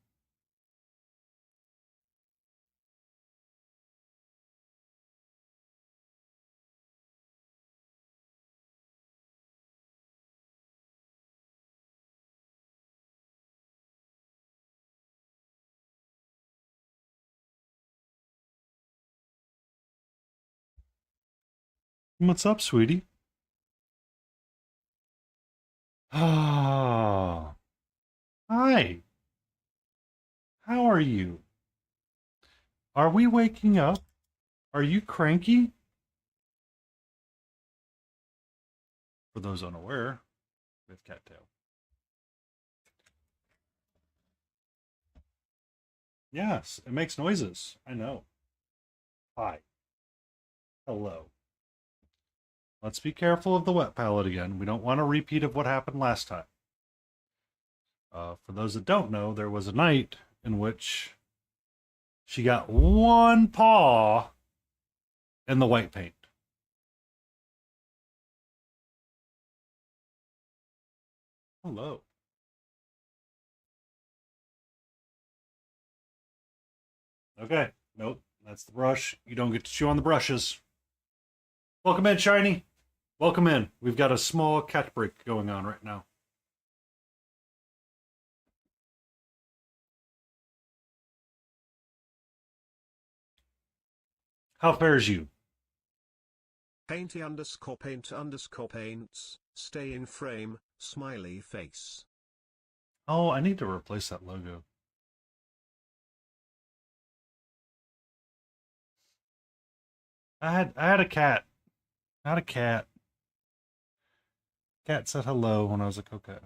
What's up, sweetie? Ah, hi. How are you? Are we waking up? Are you cranky? For those unaware, we have cattail. Yes, it makes noises. I know. Hi. Hello. Let's be careful of the wet palette again. We don't want a repeat of what happened last time. For those that don't know, there was a night in which she got one paw in the white paint. Hello. Okay. Nope. That's the brush. You don't get to chew on the brushes. Welcome in, Shiny. Welcome in. We've got a small cat break going on right now. How fares you? Painty underscore paint underscore paints, stay in frame, smiley face. Oh, I need to replace that logo. I had a cat. I had a cat. Cat said hello when I was like, okay.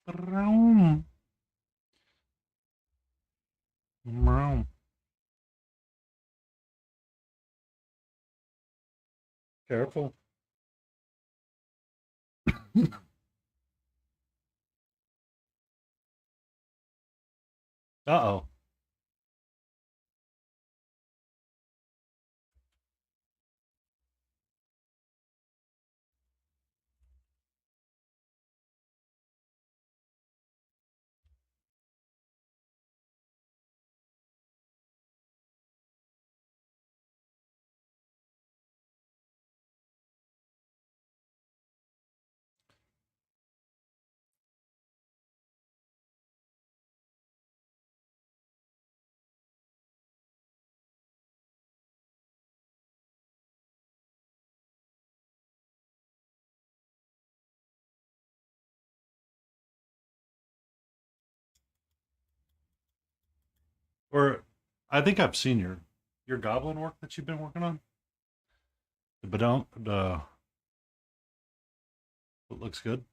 Meow. Meow. Careful. Uh-oh. Or I think I've seen your goblin work that you've been working on. But don't it looks good.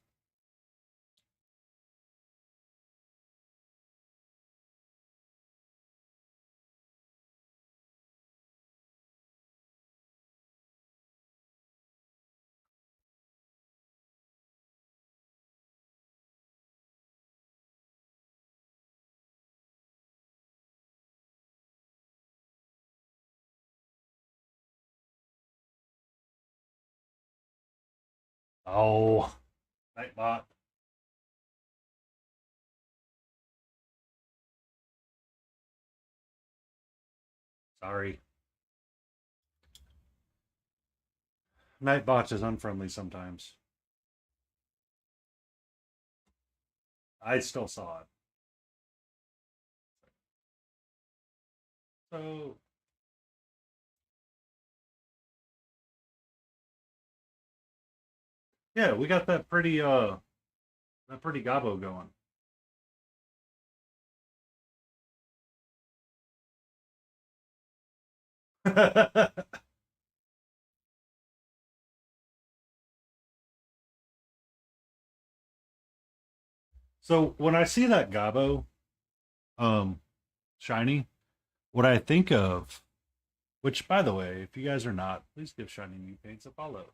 Oh, Nightbot. Sorry. Nightbot is unfriendly sometimes. I still saw it. So yeah, we got that pretty gobbo going. So when I see that gobbo um shiny, what I think of, which by the way, if you guys are not, please give Shiny New Paints a follow.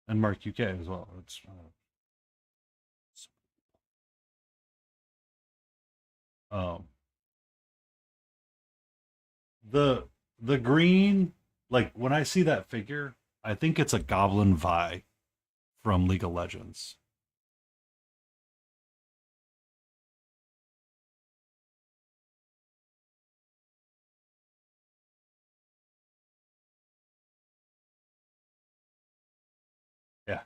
And Mark UK as well. It's um the the green, like when I see that figure, I think it's a Goblin Vi from League of Legends. Yeah.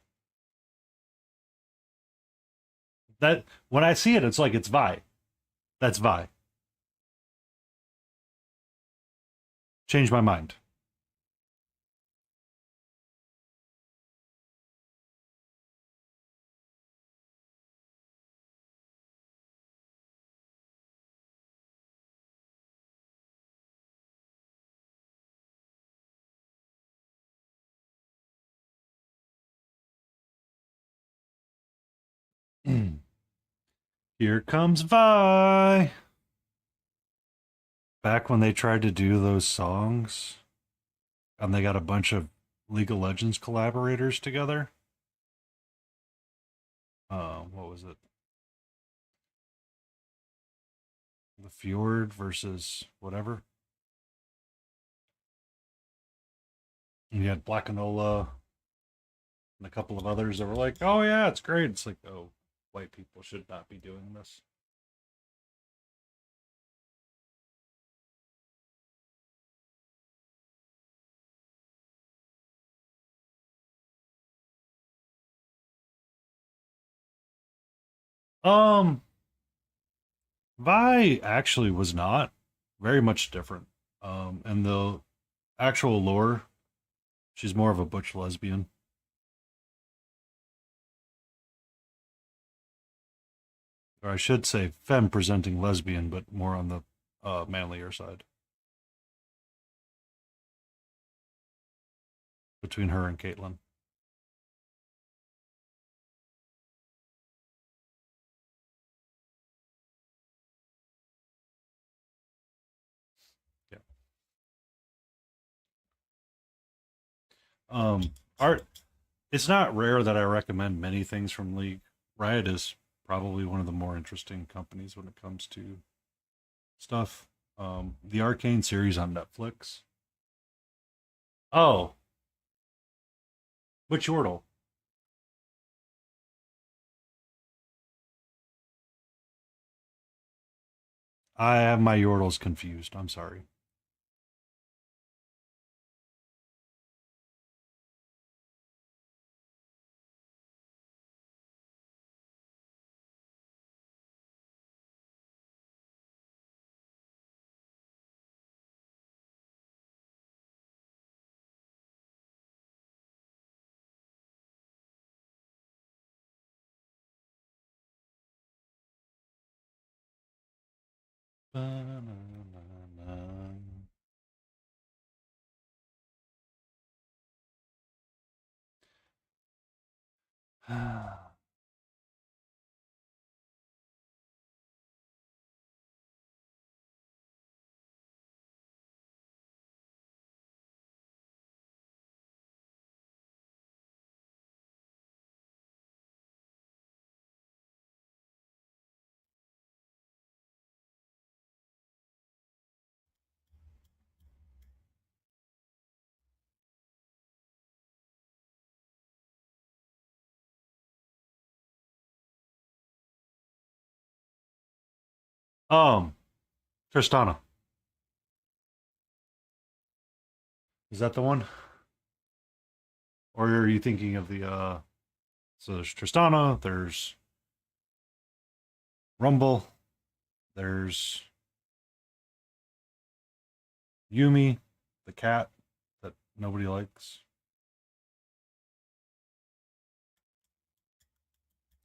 That when I see it, it's like it's Vi. That's Vi. Change my mind. Here comes Vi. Back when they tried to do those songs and they got a bunch of League of Legends collaborators together. What was it? The Fjord versus whatever. And you had Black Enola and a couple of others that were like, "Oh yeah, it's great." It's like, "Oh, white people should not be doing this." Um, Vi actually was not very much different. And the actual lore, she's more of a butch lesbian, or I should say, femme presenting lesbian, but more on the manlier side between her and Caitlyn. Yeah. Art. It's not rare that I recommend many things from League. Riot is probably one of the more interesting companies when it comes to stuff. The Arcane series on Netflix. Oh, which Yordle? I have my Yordles confused. I'm sorry. Tristana. Is that the one? Or are you thinking of the so there's Tristana, there's Rumble, there's Yumi, the cat that nobody likes,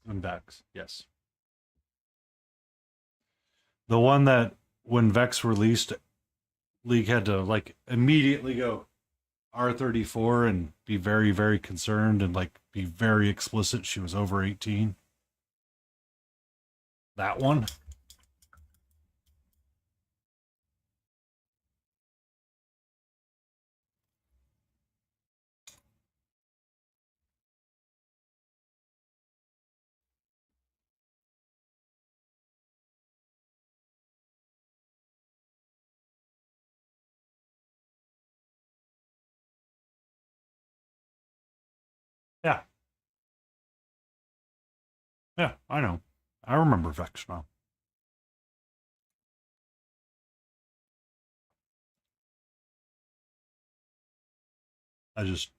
and Vex. Yes. The one that when Vex released, League had to like immediately go R34 and be very, very concerned and like be very explicit she was over 18. That one. Yeah. Yeah, I know. I remember Vex now. I just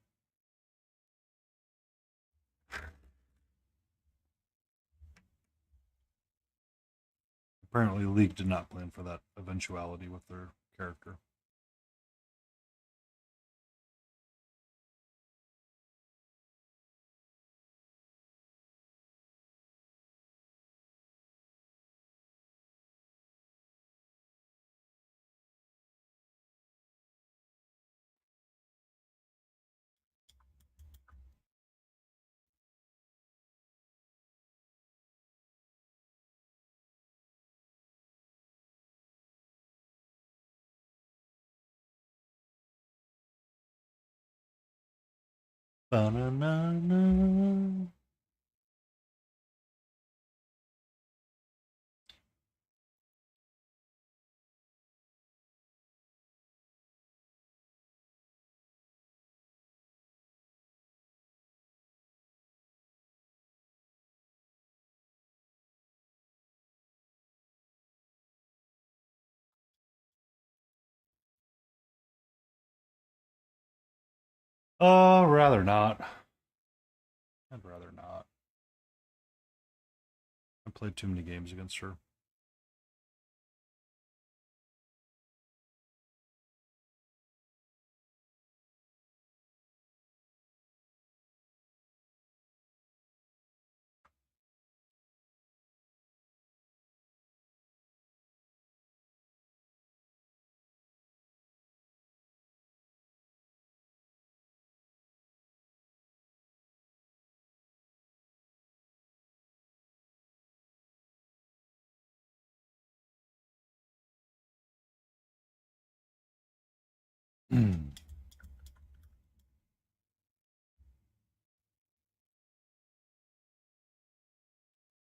apparently League did not plan for that eventuality with their character. Ba-na-na-na. Rather not. I'd rather not. I played too many games against her.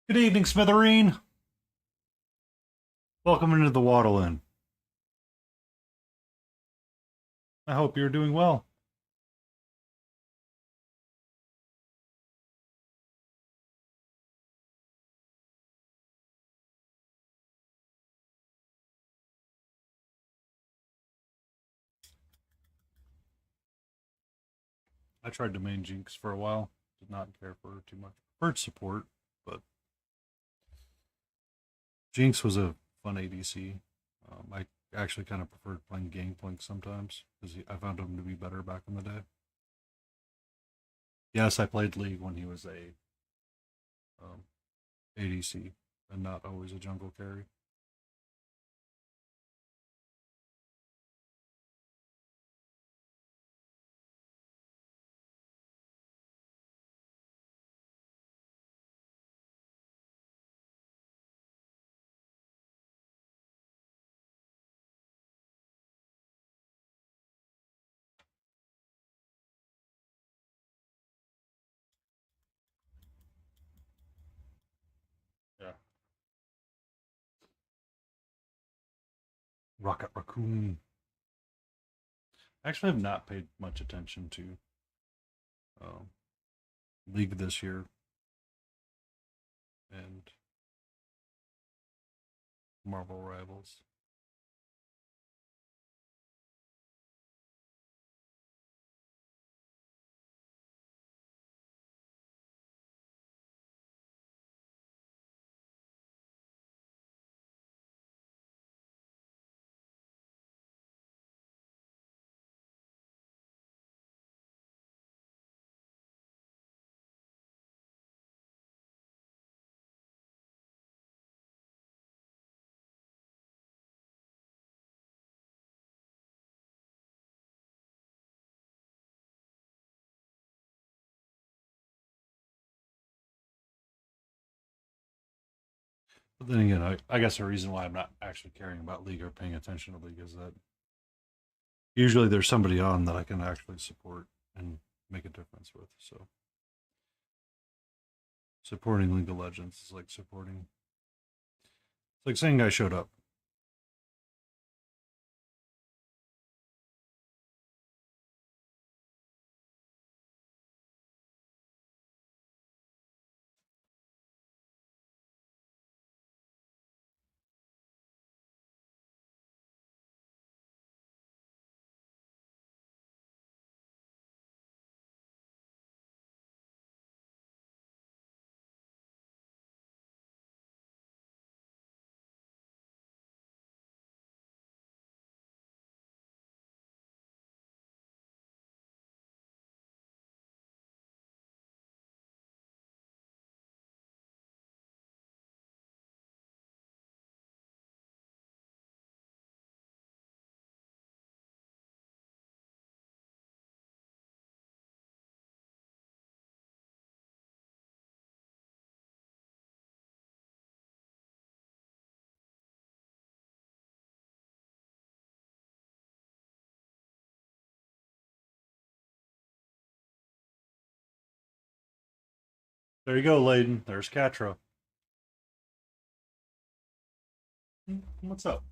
Good evening, Smithereen. Welcome into the Waddle Inn. I hope you're doing well. I tried to main Jinx for a while. Did not care for her too much. Preferred support, but Jinx was a fun ADC. I actually kind of preferred playing Gangplank sometimes because I found him to be better back in the day. Yes, I played League when he was a ADC and not always a jungle carry. Rocket Raccoon. I actually have not paid much attention to League this year. And Marvel Rivals. But then again, I guess the reason why I'm not actually caring about League or paying attention to League is that usually there's somebody on that I can actually support and make a difference with. So supporting League of Legends is like supporting. It's like saying I showed up. There you go, Layden. There's Catra. What's up?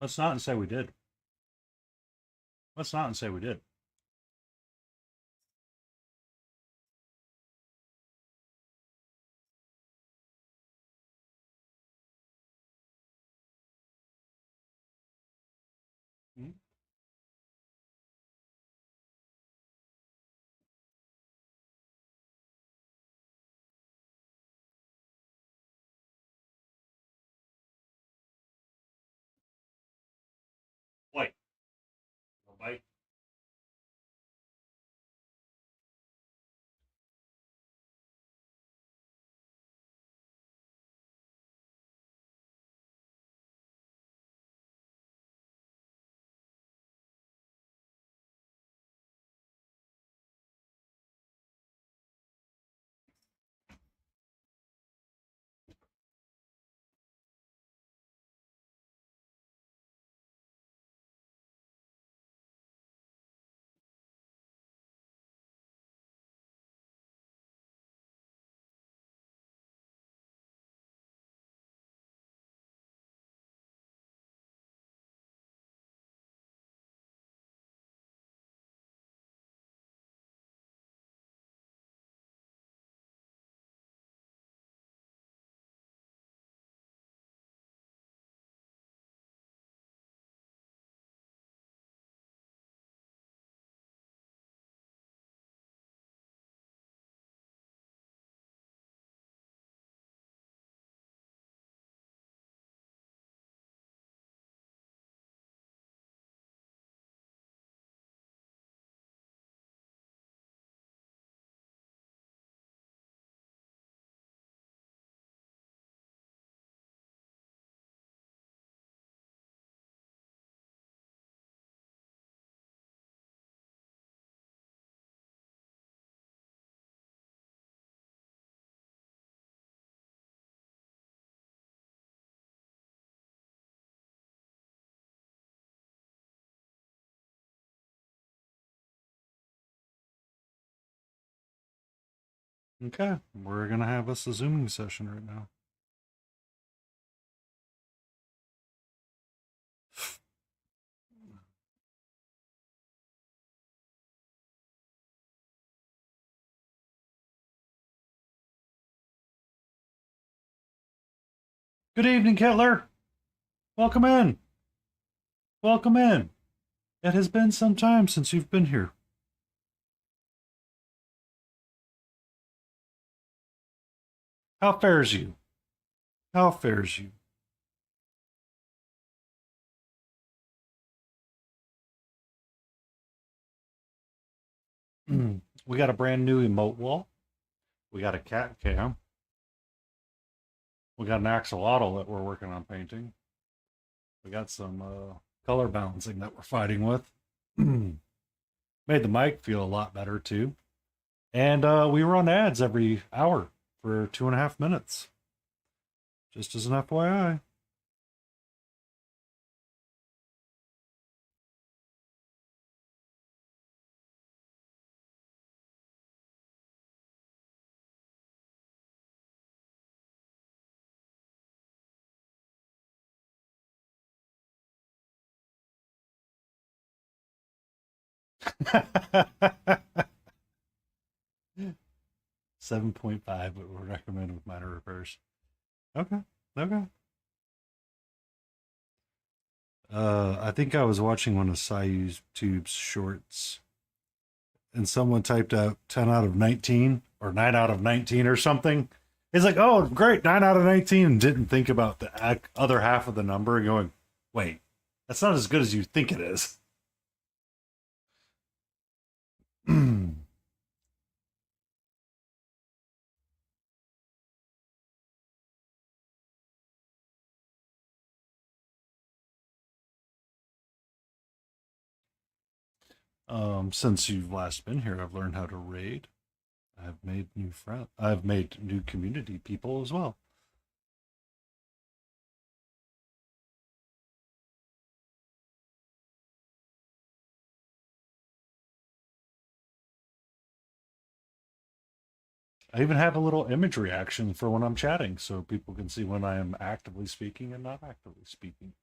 Let's not and say we did. Let's not and say we did. Hmm? Wait. No bite. Okay, we're gonna have us a Zooming session right now. Good evening, Kettler. Welcome in. Welcome in. It has been some time since you've been here. How fares you? How fares you? We got a brand new emote wall. We got a cat cam. We got an axolotl that we're working on painting. We got some color balancing that we're fighting with. Made the mic feel a lot better too. And we run ads every hour for 2.5 minutes. Just as an FYI. $7.5 but would recommend with minor repairs. Okay. Okay. I think I was watching one of Tube's shorts and someone typed out 10 out of 19 or 9 out of 19 or something. It's like, oh, great, 9 out of 19, and didn't think about the other half of the number and going, wait, that's not as good as you think it is. Since you've last been here, I've learned how to raid. I've made new friends. I've made new community people as well. I even have a little image reaction for when I'm chatting so people can see when I am actively speaking and not actively speaking.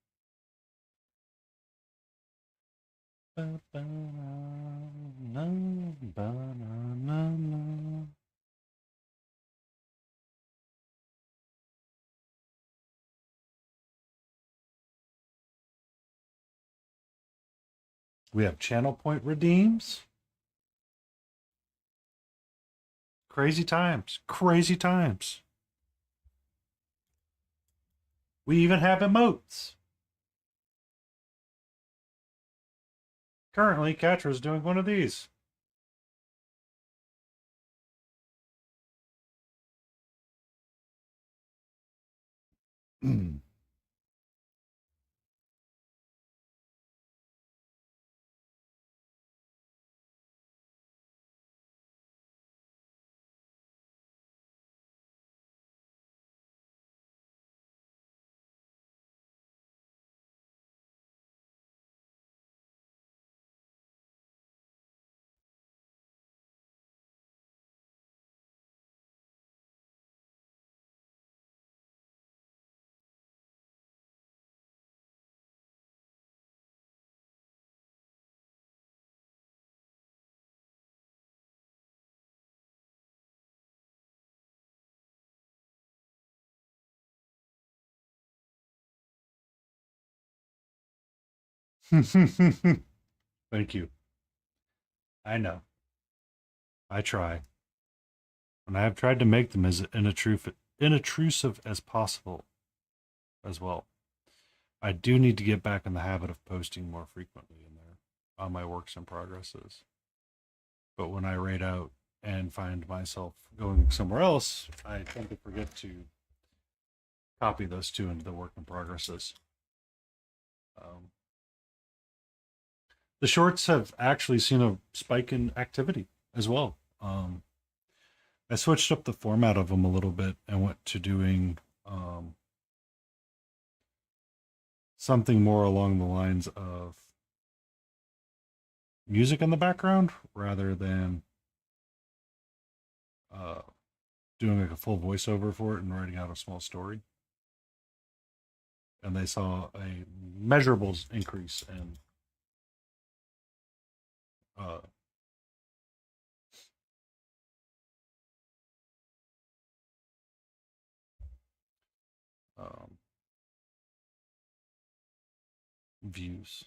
We have channel point redeems. Crazy times. Crazy times. We even have emotes. Currently, Katra's doing one of these. Thank you. I know. I try. And I have tried to make them as inintrusive as possible as well. I do need to get back in the habit of posting more frequently in there on my works and progresses. But when I raid out and find myself going somewhere else, I tend to forget to copy those two into the work in progresses. The shorts have actually seen a spike in activity as well. I switched up the format of them a little bit and went to doing something more along the lines of music in the background rather than doing like a full voiceover for it and writing out a small story. And they saw a measurable increase in uh, um, views.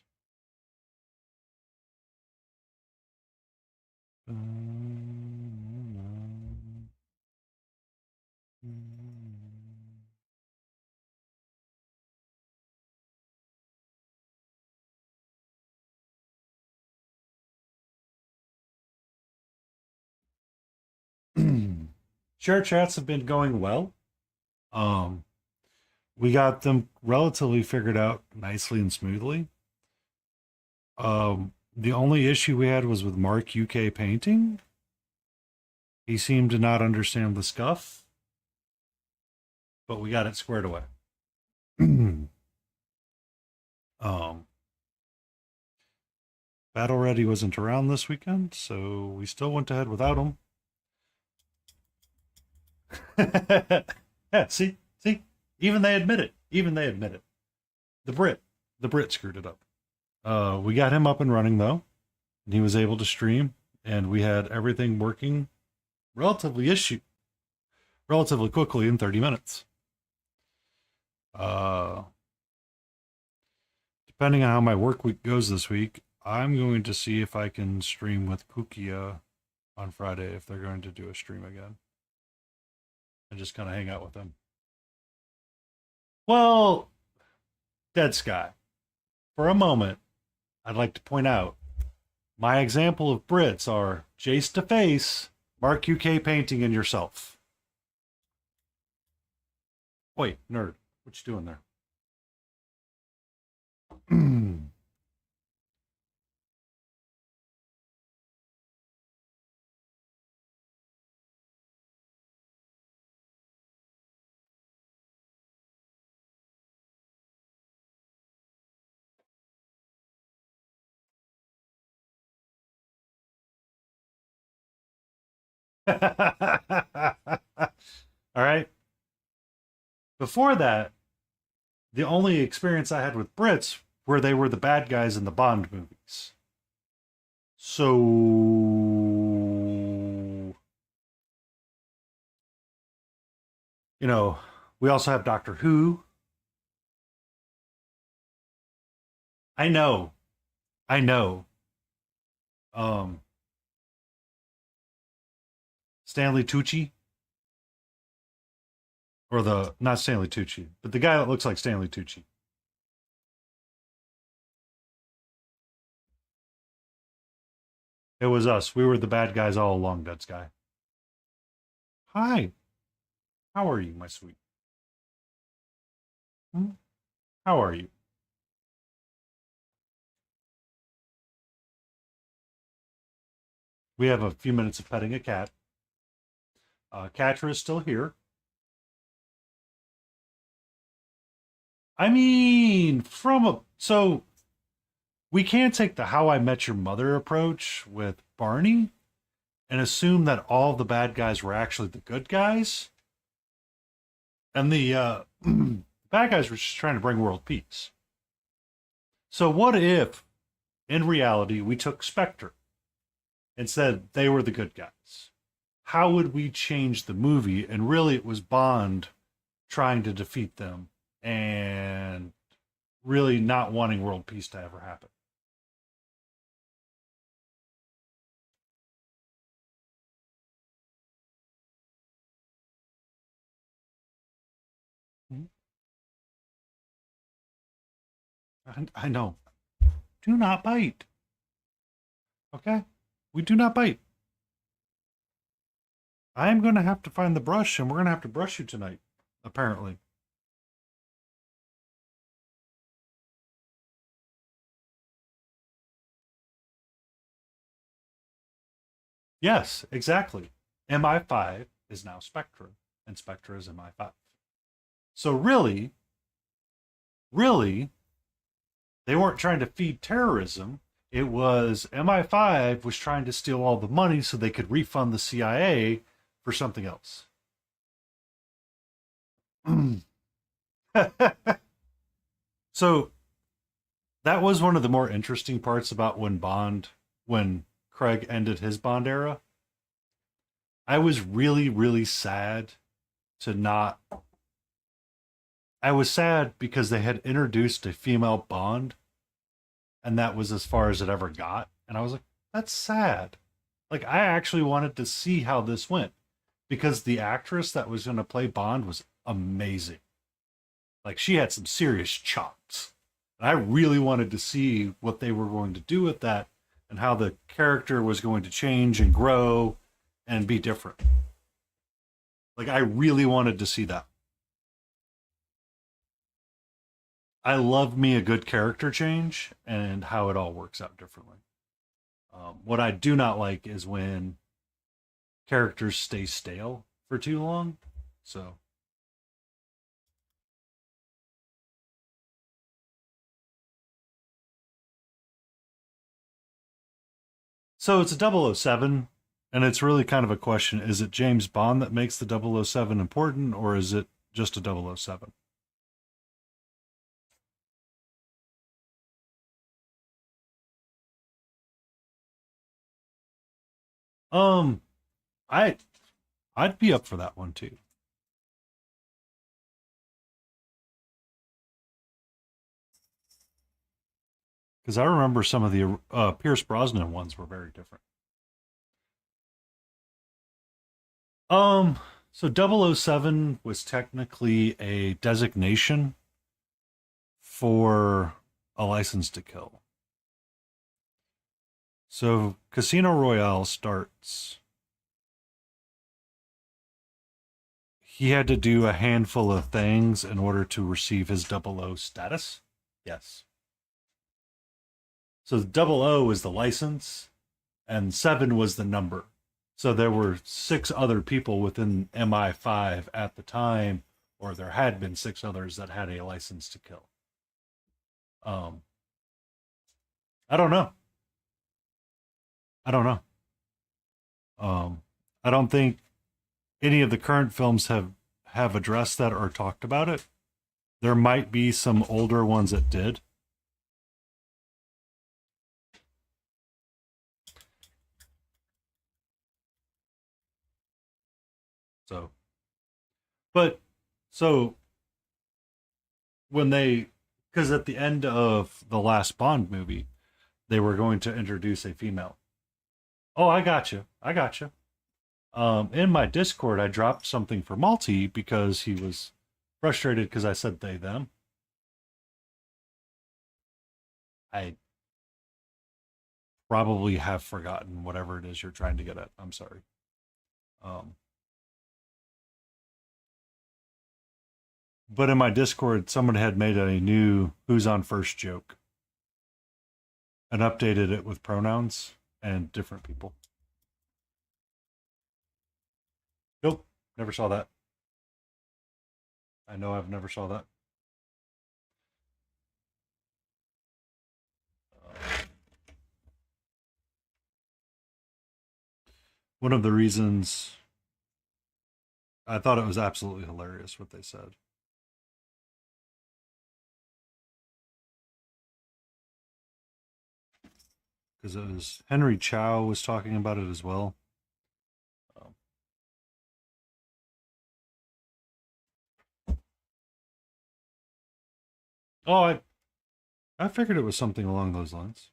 Share chats have been going well. Um, we got them relatively figured out nicely and smoothly. The only issue we had was with Mark UK painting. He seemed to not understand the scuff, but we got it squared away. Battle Ready wasn't around this weekend, so we still went ahead without him. Yeah, see, even they admit it. The Brit screwed it up. We got him up and running though, and he was able to stream, and we had everything working relatively quickly in 30 minutes. Depending on how my work week goes this week, I'm going to see if I can stream with Kukia on Friday if they're going to do a stream again. And just kind of hang out with them. Well, Dead Sky, for a moment, I'd like to point out my example of Brits are Jace to Face, Mark UK painting, and yourself. Wait, nerd, what you doing there? All right. Before that, the only experience I had with Brits were they were the bad guys in the Bond movies. So, you know, we also have Doctor Who. I know. Stanley Tucci. Or not Stanley Tucci, but the guy that looks like Stanley Tucci. It was us. We were the bad guys all along, Dead Sky. Hi. How are you, my sweet? How are you? We have a few minutes of petting a cat. Catra is still here. I mean, so we can't take the How I Met Your Mother approach with Barney and assume that all the bad guys were actually the good guys. And the bad guys were just trying to bring world peace. So what if, in reality, we took Spectre and said they were the good guys? How would we change the movie? And really it was Bond trying to defeat them and really not wanting world peace to ever happen. I know. Do not bite. Okay? We do not bite. I'm going to have to find the brush, and we're going to have to brush you tonight, apparently. Yes, exactly. MI5 is now Spectre, and Spectre is MI5. So really, they weren't trying to feed terrorism. It was MI5 was trying to steal all the money so they could refund the CIA for something else. So that was one of the more interesting parts about when Craig ended his Bond era. I was really, really sad to not. I was sad because they had introduced a female Bond, and that was as far as it ever got. And I was like, that's sad. Like, I actually wanted to see how this went because the actress that was going to play Bond was amazing. Like, she had some serious chops. And I really wanted to see what they were going to do with that and how the character was going to change and grow and be different. Like, I really wanted to see that. I love me a good character change and how it all works out differently. What I do not like is when characters stay stale for too long. So it's a 007, and it's really kind of a question. Is it James Bond that makes the 007 important, or is it just a 007? Um, I I'd be up for that one too. Because I remember some of the Pierce Brosnan ones were very different. Um, so 007 was technically a designation for a license to kill. So Casino Royale starts. He had to do a handful of things in order to receive his 00 status. Yes. So 00 is the license, and 7 was the number. So there were 6 other people within MI5 at the time, or there had been 6 others that had a license to kill. Um, I don't know. I don't know. I don't think any of the current films have addressed that or talked about it. There might be some older ones that did. So, but so when they, because at the end of the last Bond movie, they were going to introduce a female. Oh, I got you. I got you. In my Discord, I dropped something for Malty because he was frustrated because I said they them. I probably have forgotten whatever it is you're trying to get at. I'm sorry. Um, but in my Discord, someone had made a new "Who's on First" joke and updated it with pronouns and different people. Nope, never saw that. I know I've never saw that. One of the reasons I thought it was absolutely hilarious what they said. Because it was Henry Chow was talking about it as well. Um, oh, I figured it was something along those lines.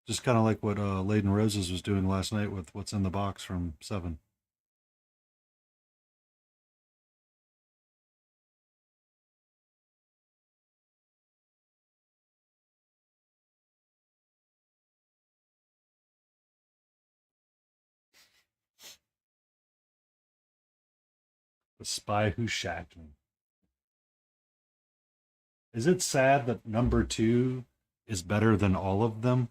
Just kind of like what Laden Roses was doing last night with What's in the Box from Seven. The Spy Who Shagged Me. Is it sad that number 2 is better than all of them?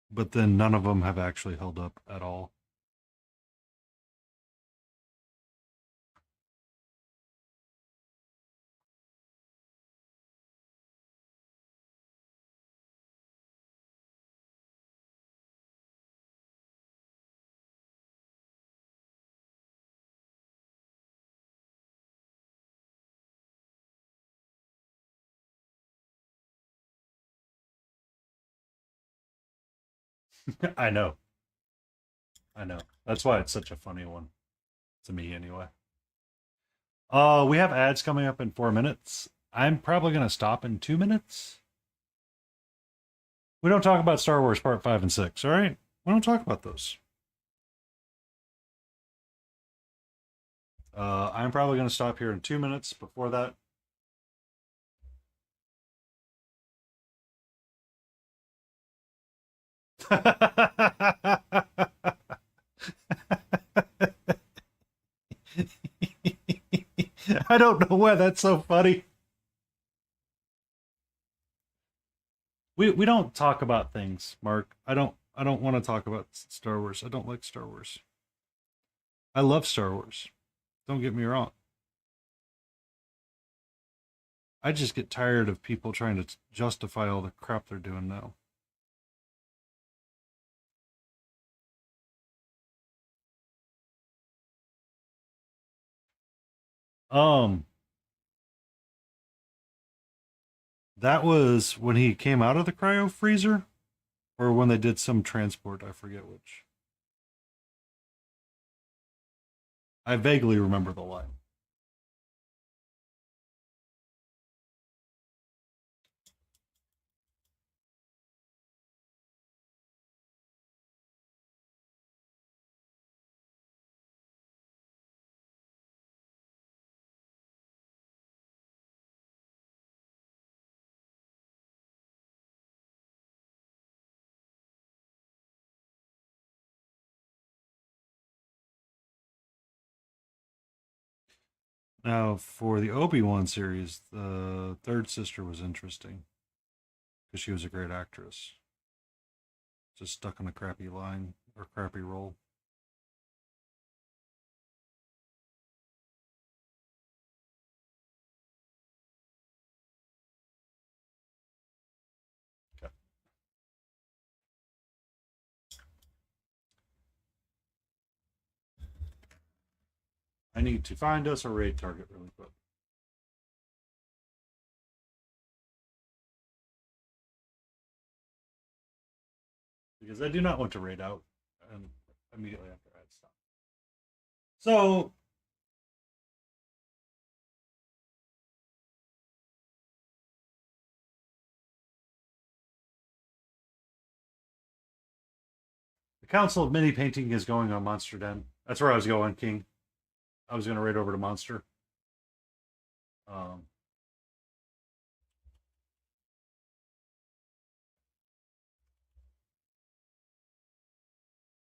But then none of them have actually held up at all. I know. I know. That's why it's such a funny one. To me, anyway. We have ads coming up in 4 minutes. I'm probably going to stop in 2 minutes. We don't talk about Star Wars Part 5 and 6, all right? We don't talk about those. I'm probably going to stop here in 2 minutes. Before that, I don't know why that's so funny. We don't talk about things, Mark. I don't want to talk about Star Wars. I don't like Star Wars. I love Star Wars. Don't get me wrong. I just get tired of people trying to justify all the crap they're doing now. Um, that was when he came out of the cryo freezer, or when they did some transport. I forget which. I vaguely remember the line. Now, for the Obi-Wan series, the third sister was interesting because she was a great actress. Just stuck in a crappy line or crappy role. Okay. I need to find us a raid target really quick. Because I do not want to raid out immediately after ad stop. So, the Council of Mini Painting is going on Monster Den. That's where I was going, King. I was going to raid over to Monster. Um,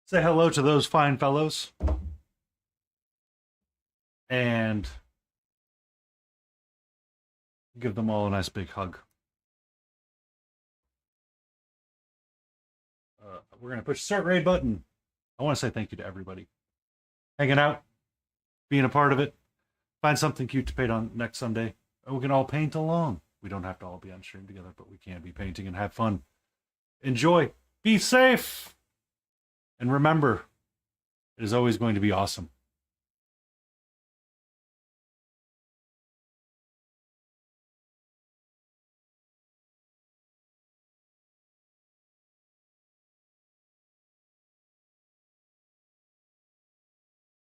say hello to those fine fellows. And give them all a nice big hug. We're going to push the start raid button. I want to say thank you to everybody hanging out, being a part of it. Find something cute to paint on next Sunday, and we can all paint along. We don't have to all be on stream together, but we can be painting and have fun. Enjoy. Be safe. And remember, it is always going to be awesome.